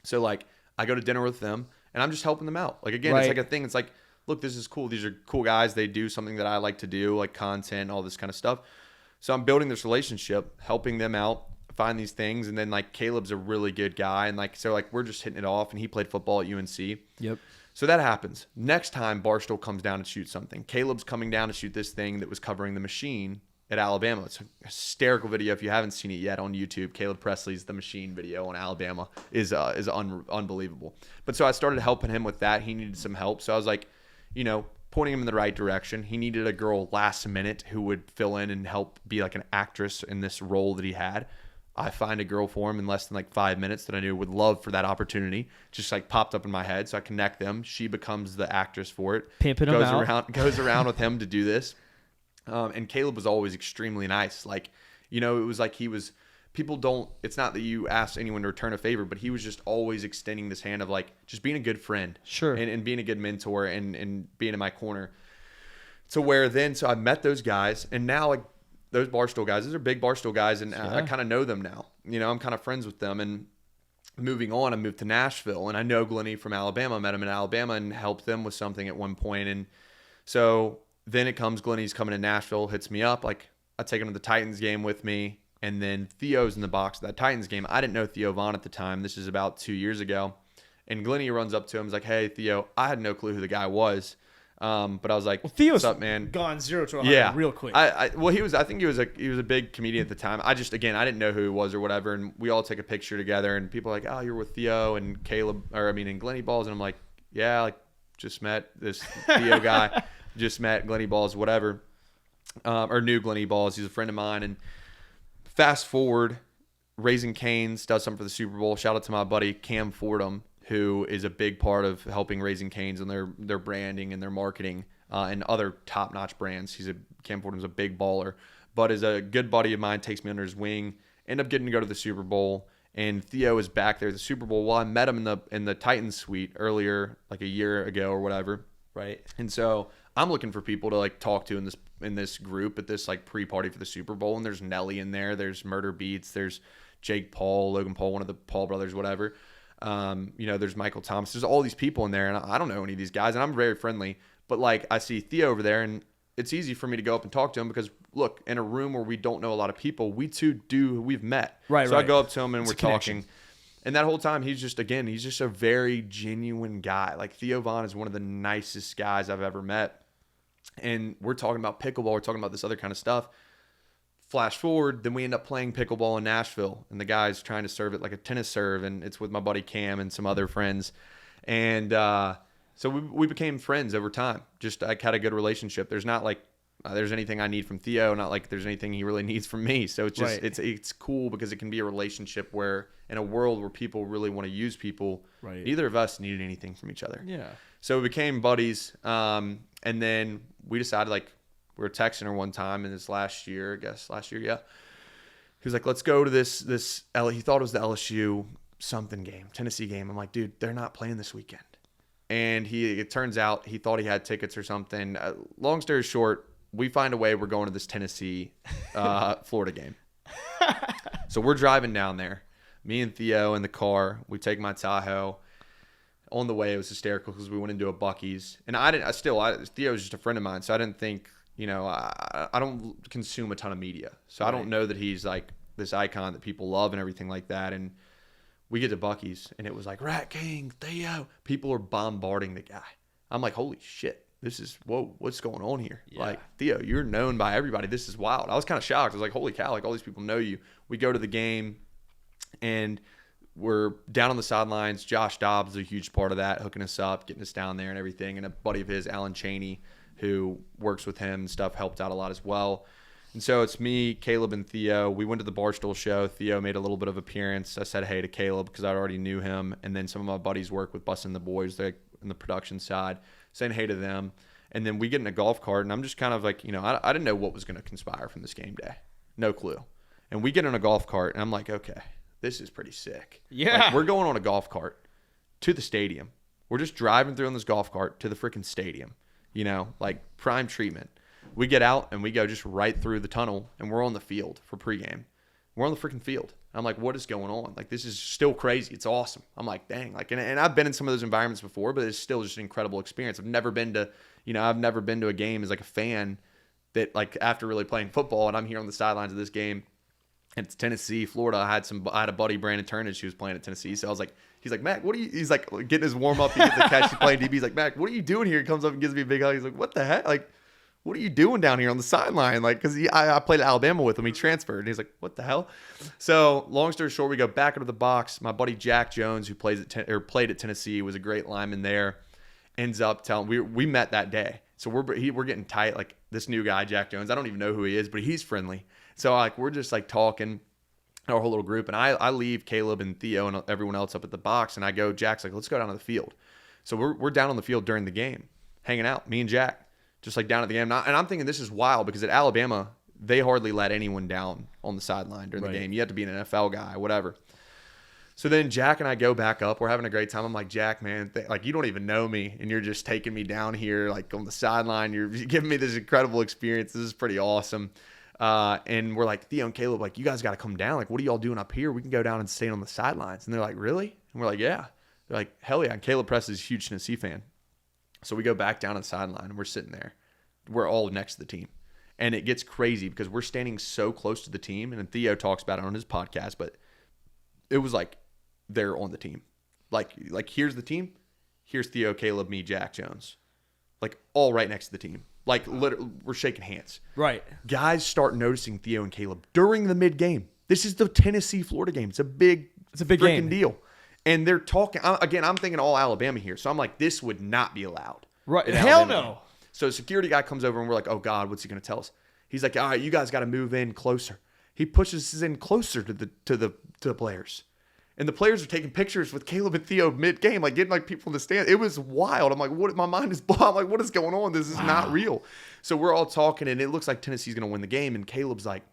So like I go to dinner with them, and I'm just helping them out. Like, again, It's like a thing. It's like, look, this is cool. These are cool guys. They do something that I like to do, like content, all this kind of stuff. So I'm building this relationship, helping them out, find these things. And then like Caleb's a really good guy. And like, so like we're just hitting it off, and he played football at UNC. Yep. So that happens. Next time Barstool comes down and shoots something. Caleb's coming down to shoot this thing that was covering the Machine at Alabama. It's a hysterical video. If you haven't seen it yet on YouTube, Caleb Presley's The Machine video on Alabama is unbelievable. But so I started helping him with that. He needed some help. So I was like, pointing him in the right direction. He needed a girl last minute who would fill in and help be like an actress in this role that he had. I find a girl for him in less than like 5 minutes that I knew would love for that opportunity. Just like popped up in my head. So I connect them. She becomes the actress for it. Pimping him out. Goes around with him to do this. And Caleb was always extremely nice. Like, it was like it's not that you ask anyone to return a favor, but he was just always extending this hand of like just being a good friend. Sure. And being a good mentor and being in my corner. So I met those guys, and now like those Barstool guys, those are big Barstool guys, and I kind of know them now. I'm kind of friends with them. And moving on, I moved to Nashville, and I know Glenny from Alabama. I met him in Alabama and helped them with something at one point. And so then it comes, Glenny's coming to Nashville, hits me up. Like, I take him to the Titans game with me, and then Theo's in the box of that Titans game. I didn't know Theo Vaughn at the time. This is about 2 years ago. And Glenny runs up to him, is like, hey, Theo, I had no clue who the guy was. But I was like, Theo's what's up, man? Gone 0 to 100 real quick. I think he was a big comedian at the time. I didn't know who he was or whatever. And we all take a picture together and people are like, oh, you're with Theo and Caleb, and Glenny Balls. And I'm like, yeah, like just met this Theo guy, just met Glenny Balls, whatever. Or knew Glenny Balls. He's a friend of mine. And fast forward, Raising Cane's does something for the Super Bowl. Shout out to my buddy Cam Fordham, who is a big part of helping Raising Cane's and their branding and their marketing and other top-notch brands. Cam Fordham's a big baller, but is a good buddy of mine, takes me under his wing, end up getting to go to the Super Bowl, and Theo is back there at the Super Bowl. Well, I met him in the Titans suite earlier, like a year ago or whatever. Right. And so I'm looking for people to like talk to in this group at this like pre-party for the Super Bowl, and there's Nelly in there, there's Murder Beats, there's Jake Paul, Logan Paul, one of the Paul brothers, whatever. There's Michael Thomas. There's all these people in there, and I don't know any of these guys, and I'm very friendly. But like I see Theo over there, and it's easy for me to go up and talk to him because look, in a room where we don't know a lot of people, we've met. Right. So I go up to him and we're connection. talking. And that whole time, he's just a very genuine guy. Like Theo Von is one of the nicest guys I've ever met. And we're talking about pickleball. We're talking about this other kind of stuff. Flash forward, then we end up playing pickleball in Nashville, and the guy's trying to serve it like a tennis serve, and it's with my buddy Cam and some other friends. And so we became friends over time. Just like had a good relationship. There's not like there's anything I need from Theo, not like there's anything he really needs from me. So it's just it's cool because it can be a relationship where in a world where people really want to use people, neither of us needed anything from each other. Yeah. So we became buddies, and then we decided like. We were texting her one time in this last year, yeah. He was like, let's go to this, he thought it was the LSU something game, Tennessee game. I'm like, dude, they're not playing this weekend. And it turns out he thought he had tickets or something. Long story short, we find a way we're going to this Tennessee, Florida game. So we're driving down there, me and Theo in the car. We take my Tahoe. On the way, it was hysterical because we went into a Buc-ee's. And Theo's just a friend of mine, so I didn't think, I don't consume a ton of media. So I don't know that he's like this icon that people love and everything like that. And we get to Buc-ee's and it was like, Rat King, Theo. People are bombarding the guy. I'm like, holy shit. What's going on here? Yeah. Like, Theo, you're known by everybody. This is wild. I was kind of shocked. I was like, holy cow, like all these people know you. We go to the game and we're down on the sidelines. Josh Dobbs is a huge part of that, hooking us up, getting us down there and everything. And a buddy of his, Alan Cheney, who works with him and stuff, helped out a lot as well. And so it's me, Caleb, and Theo. We went to the Barstool show. Theo made a little bit of appearance. I said hey to Caleb because I already knew him. And then some of my buddies work with Bussin' the Boys in the production side, saying hey to them. And then we get in a golf cart, and I'm just kind of like, I didn't know what was going to conspire from this game day. No clue. And we get in a golf cart, and I'm like, okay, this is pretty sick. Yeah. Like, we're going on a golf cart to the stadium. We're just driving through in this golf cart to the freaking stadium. Like prime treatment. We get out and we go just right through the tunnel and we're on the field for pregame. We're on the freaking field. I'm like, what is going on? Like, this is still crazy. It's awesome. I'm like, dang. Like, and I've been in some of those environments before, but it's still just an incredible experience. I've never been to a game as like a fan that like after really playing football and I'm here on the sidelines of this game and it's Tennessee, Florida. I had a buddy, Brandon Turnage, who was playing at Tennessee. So I was like, he's like, Mac, he's like getting his warm up. He gets a catch. He's playing DB. He's like, Mac, what are you doing here? He comes up and gives me a big hug. He's like, what the heck? Like, what are you doing down here on the sideline? Like, because I played at Alabama with him. He transferred. And he's like, what the hell? So long story short, we go back into the box. My buddy Jack Jones, who played at Tennessee, was a great lineman there. Ends up telling we met that day. So we're getting tight. Like this new guy, Jack Jones. I don't even know who he is, but he's friendly. So like we're just like talking. Our whole little group, and I leave Caleb and Theo and everyone else up at the box, and I go, Jack's like, let's go down to the field. So we're down on the field during the game, hanging out, me and Jack, just like down at the game. And I'm thinking this is wild because at Alabama, they hardly let anyone down on the sideline during the game. You have to be an NFL guy, whatever. So then Jack and I go back up. We're having a great time. I'm like, Jack, man, like you don't even know me, and you're just taking me down here like on the sideline. You're giving me this incredible experience. This is pretty awesome. And we're like, Theo and Caleb, like, you guys got to come down. Like, what are y'all doing up here? We can go down and stay on the sidelines. And they're like, really? And we're like, yeah. They're like, hell yeah. And Caleb Press is a huge Tennessee fan. So we go back down on the sideline and we're sitting there. We're all next to the team. And it gets crazy because we're standing so close to the team. And Theo talks about it on his podcast, but it was like they're on the team. Like here's the team. Here's Theo, Caleb, me, Jack Jones. like all right next to the team. Like we're shaking hands. Right. Guys start noticing Theo and Caleb during the mid game. This is the Tennessee-Florida game. It's a big freaking deal. And they're talking. Again, I'm thinking all Alabama here. So I'm like, this would not be allowed. Right. Hell no. Game. So a security guy comes over and we're like, oh God, what's he going to tell us? He's like, all right, you guys got to move in closer. He pushes us in closer to the players. And the players are taking pictures with Caleb and Theo mid-game, like getting like people in the stand. It was wild. I'm like, what? My mind is blown. I'm like, what is going on? This is not real. So we're all talking, and it looks like Tennessee's going to win the game. And Caleb's like,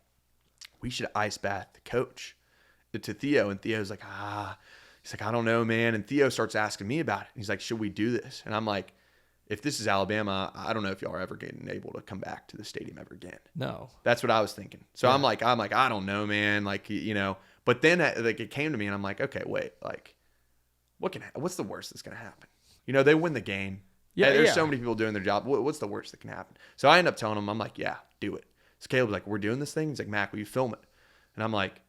we should ice bath the coach to Theo. And Theo's like, he's like, I don't know, man. And Theo starts asking me about it. He's like, should we do this? And I'm like, if this is Alabama, I don't know if y'all are ever getting able to come back to the stadium ever again. No. That's what I was thinking. So I'm like, I don't know, man. Like, you know. But then like it came to me and I'm like, okay, wait, like what's the worst that's going to happen? You know, they win the game. Yeah, there's so many people doing their job. What's the worst that can happen? So I end up telling him, I'm like, yeah, do it. So Caleb's like, we're doing this thing? He's like, Mac, will you film it? And I'm like,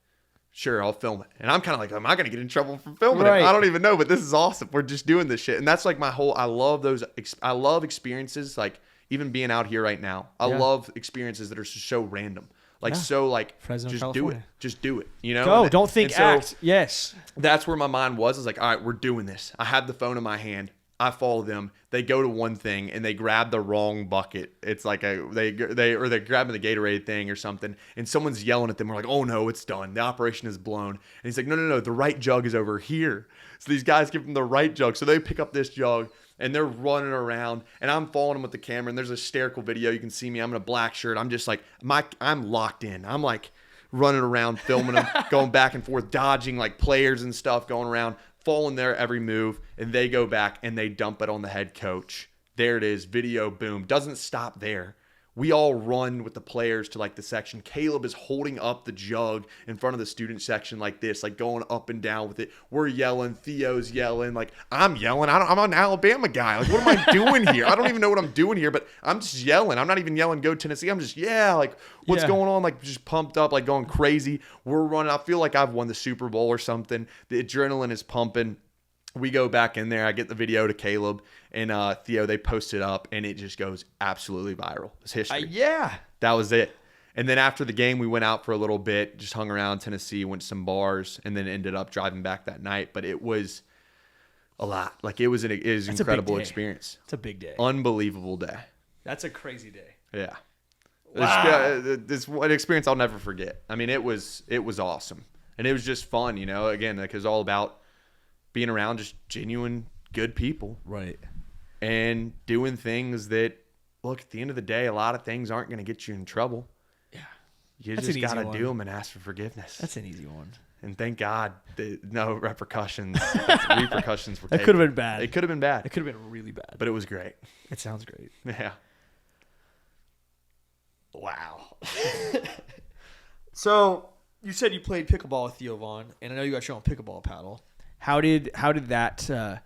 sure, I'll film it. And I'm kind of like, am I going to get in trouble for filming it? I don't even know, but this is awesome. We're just doing this shit. And that's like I love experiences, like even being out here right now. I love experiences that are so random. Like, so like, Fresno, just California. Just do it, you know? Go, don't think, act. Yes. That's where my mind was. I was like, all right, we're doing this. I had the phone in my hand. I follow them. They go to one thing and they grab the wrong bucket. It's like they're grabbing the Gatorade thing or something, and someone's yelling at them. We're like, oh no, it's done. The operation is blown. And he's like, no, the right jug is over here. So these guys give them the right jug. So they pick up this jug. And they're running around, and I'm following them with the camera, and there's a hysterical video. You can see me. I'm in a black shirt. I'm just like, I'm locked in. I'm like running around, filming them, going back and forth, dodging like players and stuff, going around, following their every move. And they go back, and they dump it on the head coach. There it is. Video, boom. Doesn't stop there. We all run with the players to like the section. Caleb is holding up the jug in front of the student section like this, like going up and down with it. We're yelling. Theo's yelling. Like I'm yelling. I'm an Alabama guy. Like what am I doing here? I don't even know what I'm doing here, but I'm just yelling. I'm not even yelling, go Tennessee. I'm just, like what's going on? Like just pumped up, like going crazy. We're running. I feel like I've won the Super Bowl or something. The adrenaline is pumping. We go back in there. I get the video to Caleb and Theo. They post it up, and it just goes absolutely viral. It's history. That was it. And then after the game, we went out for a little bit, just hung around Tennessee, went to some bars, and then ended up driving back that night. But it was a lot. Like it was an incredible experience. It's a big day. Unbelievable day. That's a crazy day. Yeah. Wow. This an experience I'll never forget. I mean, it was awesome, and it was just fun. You know, again, like it was all about being around just genuine good people. Right. And doing things that, look, at the end of the day, a lot of things aren't going to get you in trouble. Yeah. You just got to do them and ask for forgiveness. That's an easy one. And thank God that no repercussions. Repercussions were taken. That could have been bad. It could have been bad. It could have been really bad. But it was great. It sounds great. Yeah. Wow. So you said you played pickleball with Theo Vaughn, and I know you got your own pickleball paddle. How did the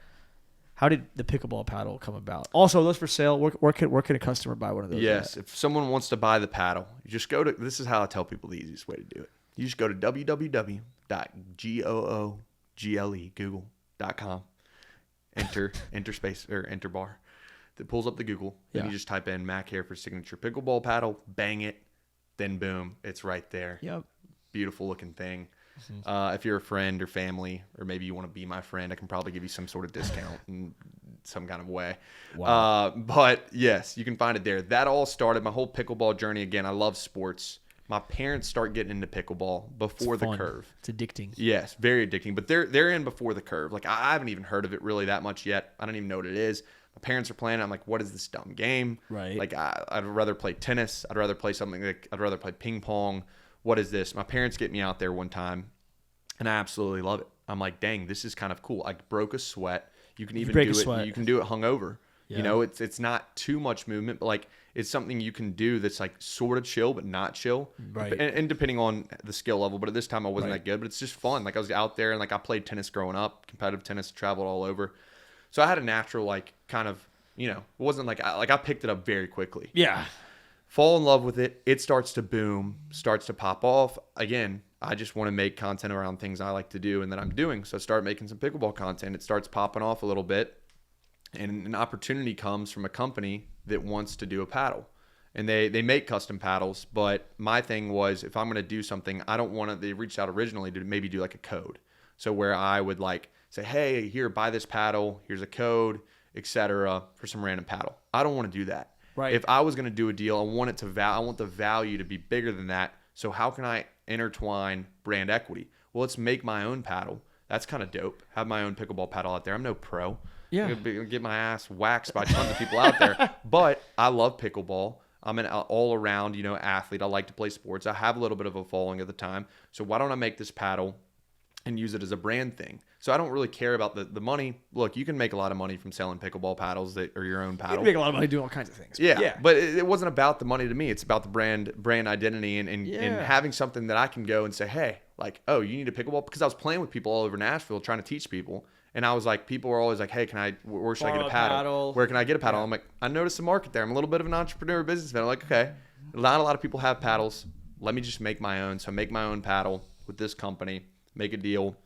pickleball paddle come about? Also, those for sale. Where can a customer buy one of those? Yes, if someone wants to buy the paddle, you just go to. This is how I tell people the easiest way to do it. You just go to www.google.com. Enter space or enter bar. That pulls up the Google. Then you just type in Mac Hereford signature pickleball paddle. Bang it. Then boom, it's right there. Yep. Beautiful looking thing. Mm-hmm. If you're a friend or family, or maybe you want to be my friend, I can probably give you some sort of discount in some kind of way. Wow. But yes, you can find it there. That all started my whole pickleball journey. Again, I love sports. My parents start getting into pickleball before the curve. It's addicting. Yes, very addicting. But they're in before the curve. Like I haven't even heard of it really that much yet. I don't even know what it is. My parents are playing. I'm like, what is this dumb game? Right. Like I'd rather play tennis. I'd rather play something like I'd rather play ping pong. What is this? My parents get me out there one time, and I absolutely love it. I'm like, dang, this is kind of cool. I broke a sweat. You can even do it. You can do it hungover. Yeah. You know, it's not too much movement, but like it's something you can do that's like sort of chill, but not chill. Right. And depending on the skill level, but at this time I wasn't that good, but it's just fun. Like I was out there and like I played tennis growing up, competitive tennis, traveled all over. So I had a natural, like kind of, you know, it wasn't like I picked it up very quickly. Yeah. Fall in love with it. It starts to boom, starts to pop off. Again, I just want to make content around things I like to do and that I'm doing. So I start making some pickleball content. It starts popping off a little bit. And an opportunity comes from a company that wants to do a paddle. And they make custom paddles, but my thing was, if I'm going to do something, I don't want to, they reached out originally to maybe do like a code. So where I would like say, hey, here, buy this paddle, here's a code, etc., for some random paddle. I don't want to do that. Right. If I was going to do a deal, I want the value to be bigger than that. So how can I intertwine brand equity? Well, let's make my own paddle. That's kind of dope. Have my own pickleball paddle out there. I'm no pro. Yeah. I'm gonna get my ass waxed by tons of people out there. But I love pickleball. I'm an all-around, athlete. I like to play sports. I have a little bit of a following at the time. So why don't I make this paddle and use it as a brand thing? So I don't really care about the money. Look, you can make a lot of money from selling pickleball paddles that are your own paddle. You can make a lot of money doing all kinds of things. Yeah. But it wasn't about the money to me. It's about the brand identity and having something that I can go and say, hey, like, oh, you need a pickleball? Because I was playing with people all over Nashville trying to teach people. And I was like, people were always like, hey, where should I get a paddle? Where can I get a paddle? Yeah. I'm like, I noticed the market there. I'm a little bit of an entrepreneur businessman. I'm like, okay, not a lot of people have paddles. Let me just make my own. So make my own paddle with this company, make a deal,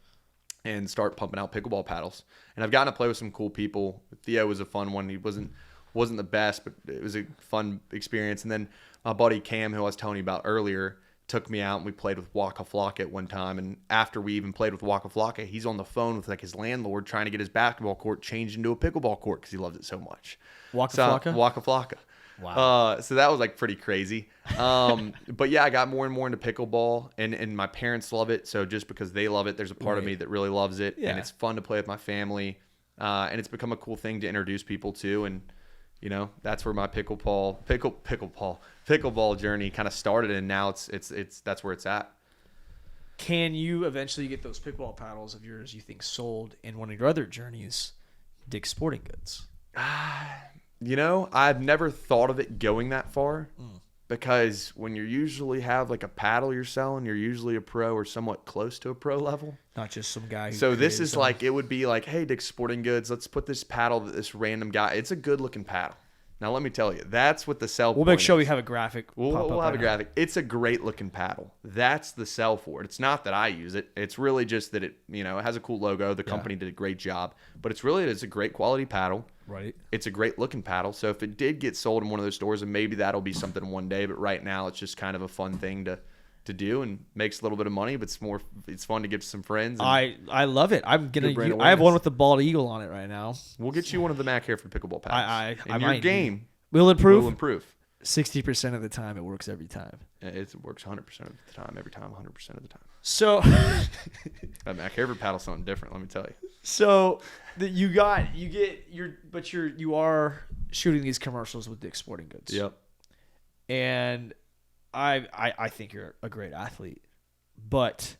and start pumping out pickleball paddles. And I've gotten to play with some cool people. Theo was a fun one. He wasn't the best, but it was a fun experience. And then my buddy Cam, who I was telling you about earlier, took me out and we played with Waka Flocka at one time. And after we even played with Waka Flocka, he's on the phone with like his landlord trying to get his basketball court changed into a pickleball court because he loves it so much. Waka Flocka? Waka Flocka. Wow. So that was like pretty crazy. But yeah, I got more and more into pickleball and my parents love it. So just because they love it, there's a part of me that really loves it. Yeah. And it's fun to play with my family. And it's become a cool thing to introduce people to. And that's where my pickleball journey kind of started, and now it's that's where it's at. Can you eventually get those pickleball paddles of yours you think sold in one of your other journeys, Dick's Sporting Goods? I've never thought of it going that far because when you usually have like a paddle you're selling, you're usually a pro or somewhat close to a pro level. Not just some guy. So this is like, it would be like, hey, Dick's Sporting Goods, let's put this paddle that this random guy, it's a good looking paddle. Now, let me tell you, that's what the sell point is. We'll make sure we have a graphic. We'll have a graphic. It's a great looking paddle. That's the sell for it. It's not that I use it. It's really just that it has a cool logo. The company did a great job. But it's a great quality paddle. Right. It's a great looking paddle. So if it did get sold in one of those stores, and maybe that'll be something one day, but right now it's just kind of a fun thing to do and makes a little bit of money, but it's fun to give to some friends. I love it. I have one with the bald eagle on it right now. We'll get you one of the Mac Hereford pickleball paddles. I your game will improve. 60% of the time, it works every time. It works 100% of the time, every time, 100% of the time. So that Mac Hereford paddle's something different, let me tell you. So you are shooting these commercials with Dick's Sporting Goods. Yep. And I think you're a great athlete, but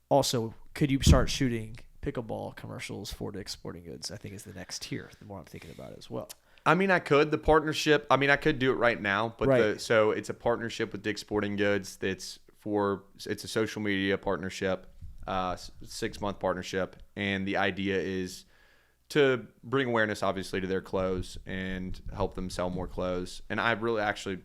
also could you start shooting pickleball commercials for Dick's Sporting Goods? I think is the next tier. The more I'm thinking about it as well. I mean, I could. The partnership, I could do it right now, but so it's a partnership with Dick's Sporting Goods. It's a social media partnership, 6-month partnership, and the idea is to bring awareness, obviously, to their clothes and help them sell more clothes. And I really actually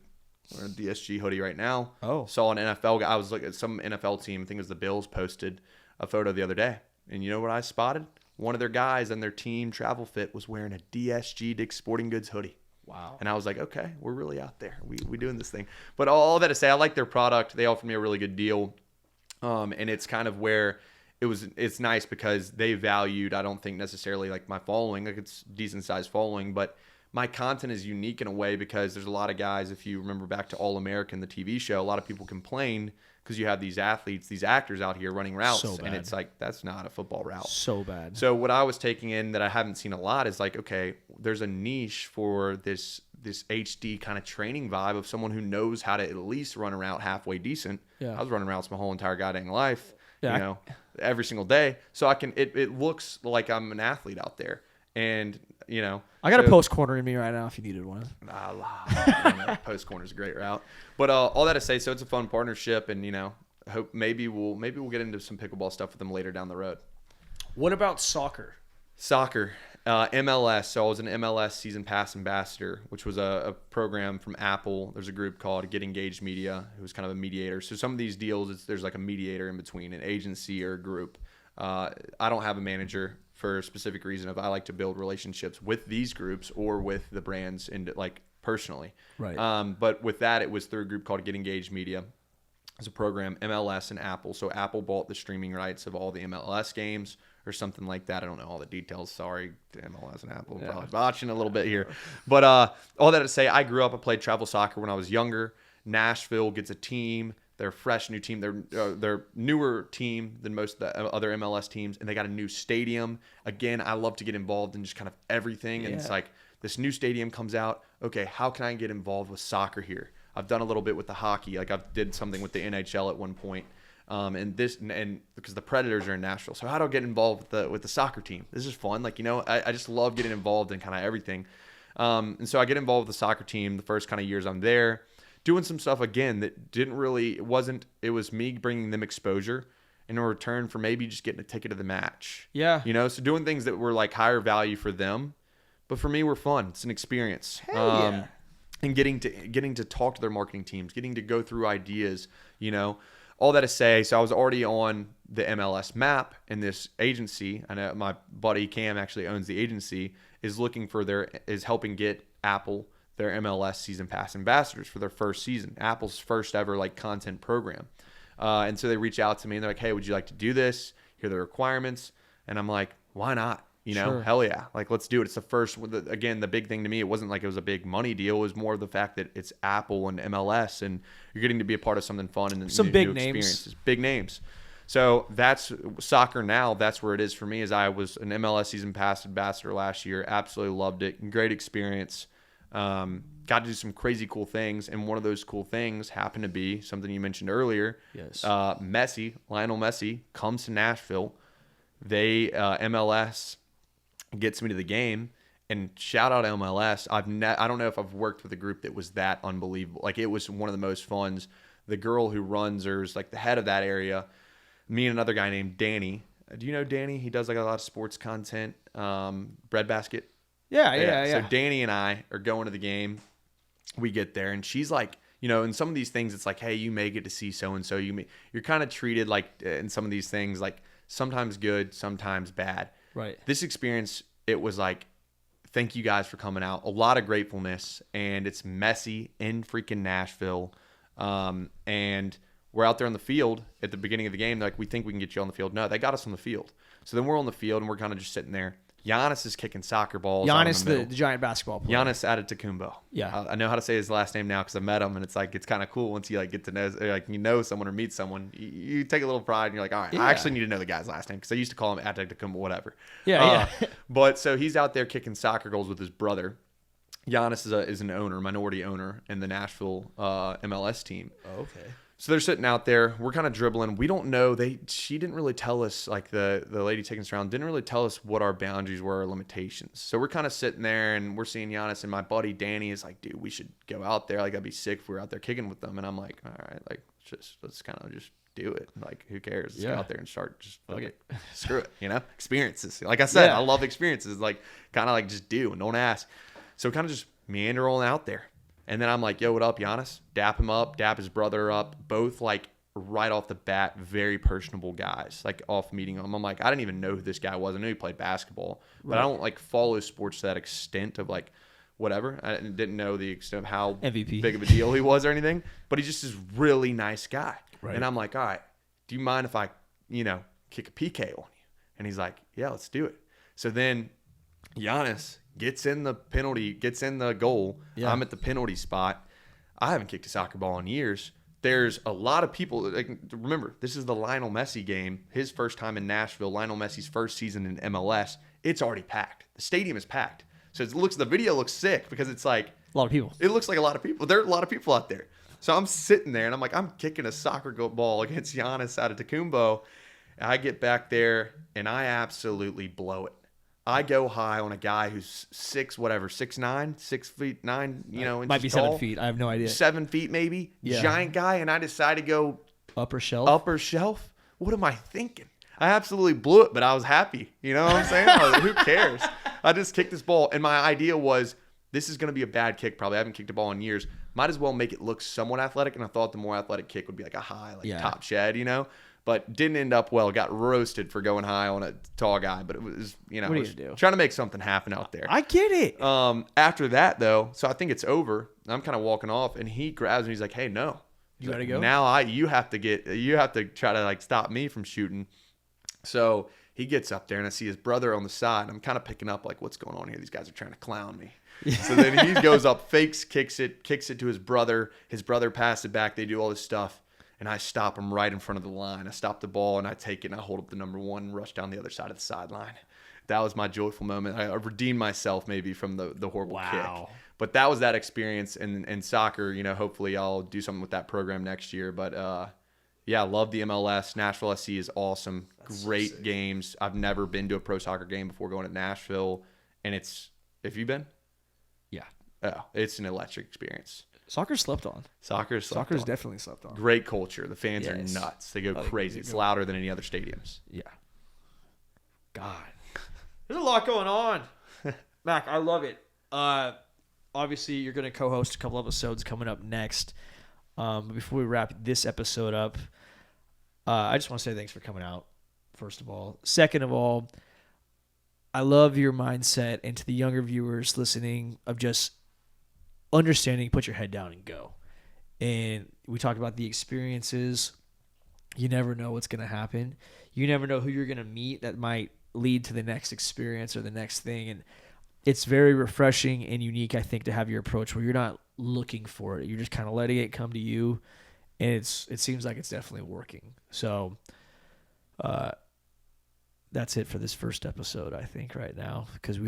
wearing a DSG hoodie right now. Oh. Saw an NFL guy. I was looking at some NFL team. I think it was the Bills posted a photo the other day. And you know what I spotted? One of their guys on their team travel fit was wearing a DSG Dick's Sporting Goods hoodie. Wow. And I was like, okay, we're really out there. We doing this thing. But all that to say, I like their product. They offered me a really good deal. And it's kind of where it's nice because they valued, I don't think necessarily like my following, like it's decent sized following, but my content is unique in a way because there's a lot of guys, if you remember back to All American, the TV show, a lot of people complained because you have these athletes, these actors out here running routes. And it's like, that's not a football route. So bad. So what I was taking in that I haven't seen a lot is like, okay, there's a niche for this HD kind of training vibe of someone who knows how to at least run a route halfway decent. Yeah. I was running routes my whole entire goddamn life, every single day. So it looks like I'm an athlete out there. And, I got a post corner in me right now if you needed one. Post corner is a great route. But all that to say, so it's a fun partnership, and I hope maybe we'll get into some pickleball stuff with them later down the road. What about soccer? MLS. So I was an MLS season pass ambassador, which was a program from Apple. There's a group called Get Engaged Media, who was kind of a mediator. So some of these deals, there's like a mediator in between, an agency or a group. I don't have a manager for a specific reason of I like to build relationships with these groups or with the brands and like personally. Right. But with that, it was through a group called Get Engaged Media. It's a program, MLS and Apple. So Apple bought the streaming rights of all the MLS games or something like that. I don't know all the details. Sorry to MLS and Apple. Probably botching a little bit here. But all that to say, I grew up, I played travel soccer when I was younger. Nashville gets a team. They're a fresh new team. They're newer team than most of the other MLS teams, and they got a new stadium. Again, I love to get involved in just kind of everything. And it's like this new stadium comes out. Okay, how can I get involved with soccer here? I've done a little bit with the hockey. Like I've did something with the NHL at one point. And because the Predators are in Nashville. So how do I get involved with the soccer team? This is fun. Like, I just love getting involved in kind of everything. And so I get involved with the soccer team the first kind of years I'm there, doing some stuff again that it was me bringing them exposure in return for maybe just getting a ticket to the match. Yeah. So doing things that were like higher value for them, but for me were fun. It's an experience. Hell yeah. And getting to talk to their marketing teams, getting to go through ideas, all that to say. So I was already on the MLS map, and this agency, I know my buddy Cam actually owns the agency, is helping get Apple their MLS season pass ambassadors for their first season, Apple's first ever like content program. And so they reach out to me and they're like, hey, would you like to do this? Here are the requirements. And I'm like, why not? Sure. Hell yeah. Like, let's do it. It's the first, again, the big thing to me, it wasn't like it was a big money deal. It was more of the fact that it's Apple and MLS and you're getting to be a part of something fun and some new big experiences. names. Big names. So that's soccer now. That's where it is for me, as I was an MLS season pass ambassador last year. Absolutely loved it. Great experience. Got to do some crazy cool things. And one of those cool things happened to be something you mentioned earlier. Yes. Lionel Messi comes to Nashville. MLS gets me to the game, and shout out MLS. I don't know if I've worked with a group that was that unbelievable. Like, it was one of the most funs. The girl who runs or is like the head of that area, me and another guy named Danny. Do you know Danny? He does like a lot of sports content. Breadbasket. Yeah. So Danny and I are going to the game. We get there, and she's like, in some of these things, it's like, hey, you may get to see so-and-so. You're kind of treated like, in some of these things, like sometimes good, sometimes bad. Right. This experience, it was like, thank you guys for coming out. A lot of gratefulness, and it's messy in freaking Nashville. And we're out there on the field at the beginning of the game. They're like, we think we can get you on the field. No, they got us on the field. So then we're on the field, and we're kind of just sitting there. Giannis is kicking soccer balls. Giannis, the giant basketball player. Giannis Antetokounmpo. Yeah. I know how to say his last name now because I met him, and it's like, it's kind of cool once you like get to know, someone or meet someone. You take a little pride, and you're like, all right, I actually need to know the guy's last name because I used to call him Antetokounmpo, whatever. Yeah. But so he's out there kicking soccer goals with his brother. Giannis is an owner, minority owner in the Nashville MLS team. Oh, okay. So they're sitting out there. We're kind of dribbling. We don't know. She didn't really tell us, like the lady taking us around, didn't really tell us what our boundaries were or limitations. So we're kind of sitting there, and we're seeing Giannis, and my buddy Danny is like, dude, we should go out there. Like, that'd be sick if we were out there kicking with them. And I'm like, all right, like, let's kind of just do it. Like, who cares? Let's go out there and start just screw it, experiences. Like I said, I love experiences. Like, kind of like just do and don't ask. So kind of just meander on out there. And then I'm like, yo, what up, Giannis? Dap him up, dap his brother up. Both, like, right off the bat, very personable guys, like, off meeting them. I'm like, I didn't even know who this guy was. I knew he played basketball. But I don't, like, follow sports to that extent of, like, whatever. I didn't know the extent of how MVP. big of a deal he was or anything. But he's just this really nice guy. Right. And I'm like, all right, do you mind if I, kick a PK on you? And he's like, yeah, let's do it. So then Giannis gets in the goal. Yeah. I'm at the penalty spot. I haven't kicked a soccer ball in years. There's a lot of people. Like, remember, this is the Lionel Messi game. His first time in Nashville. Lionel Messi's first season in MLS. It's already packed. The stadium is packed. So the video looks sick because it's like a lot of people. It looks like a lot of people. There are a lot of people out there. So I'm sitting there, and I'm like, I'm kicking a soccer ball against Giannis Antetokounmpo. I get back there, and I absolutely blow it. I go high on a guy who's 6'9", 6 feet 9, inches might be tall. 7 feet. I have no idea. 7 feet maybe. Yeah. Giant guy, and I decide to go upper shelf. What am I thinking? I absolutely blew it, but I was happy. You know what I'm saying? I was like, who cares? I just kicked this ball, and my idea was, this is going to be a bad kick probably. I haven't kicked a ball in years. Might as well make it look somewhat athletic, and I thought the more athletic kick would be like a high, top shed, but didn't end up well. Got roasted for going high on a tall guy, but it was, What do you do? Trying to make something happen out there. I get it. After that though, so I think it's over. I'm kind of walking off, and he grabs me. He's like, "Hey, no, You gotta go. Now you have to try to like stop me from shooting." So he gets up there, and I see his brother on the side. I'm kind of picking up like, what's going on here? These guys are trying to clown me. So then he goes up, fakes, kicks it to his brother. His brother passes it back. They do all this stuff, and I stop him right in front of the line. I stop the ball, and I take it, and I hold up the number 1 and rush down the other side of the sideline. That was my joyful moment. I redeemed myself maybe from the horrible kick. But that was that experience. And soccer, hopefully I'll do something with that program next year. But yeah, I love the MLS. Nashville SC is awesome. That's great so games. I've never been to a pro soccer game before going to Nashville. And have you been? Yeah. Oh, it's an electric experience. Soccer's slept on. Soccer's definitely slept on. Great culture. The fans are nuts. They go crazy. It's louder than any other stadiums. Yeah. God. There's a lot going on. Mac, I love it. Obviously, you're going to co-host a couple episodes coming up next. But before we wrap this episode up, I just want to say thanks for coming out, first of all. Second of all, I love your mindset, and to the younger viewers listening, of just understanding, put your head down and go. And we talked about the experiences. You never know what's going to happen. You never know who you're going to meet that might lead to the next experience or the next thing. And it's very refreshing and unique, I think, to have your approach where you're not looking for it. You're just kind of letting it come to you. And it seems like it's definitely working. So that's it for this first episode, I think, right now, because we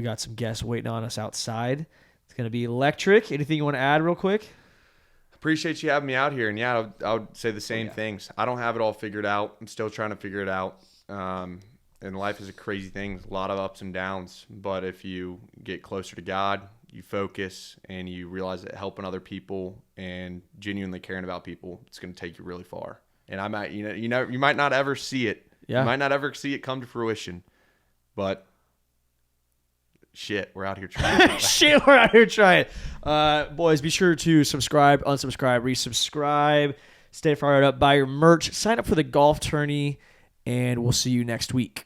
got some guests waiting on us outside. It's going to be electric. Anything you want to add real quick? Appreciate you having me out here. And yeah, I would say the same things. I don't have it all figured out. I'm still trying to figure it out. And life is a crazy thing, a lot of ups and downs. But if you get closer to God, you focus, and you realize that helping other people and genuinely caring about people, it's going to take you really far. And I might, you might not ever see it. Yeah. You might not ever see it come to fruition. But shit, we're out here trying. We're out here trying. Boys, be sure to subscribe, unsubscribe, resubscribe. Stay fired up. Buy your merch. Sign up for the golf tourney. And we'll see you next week.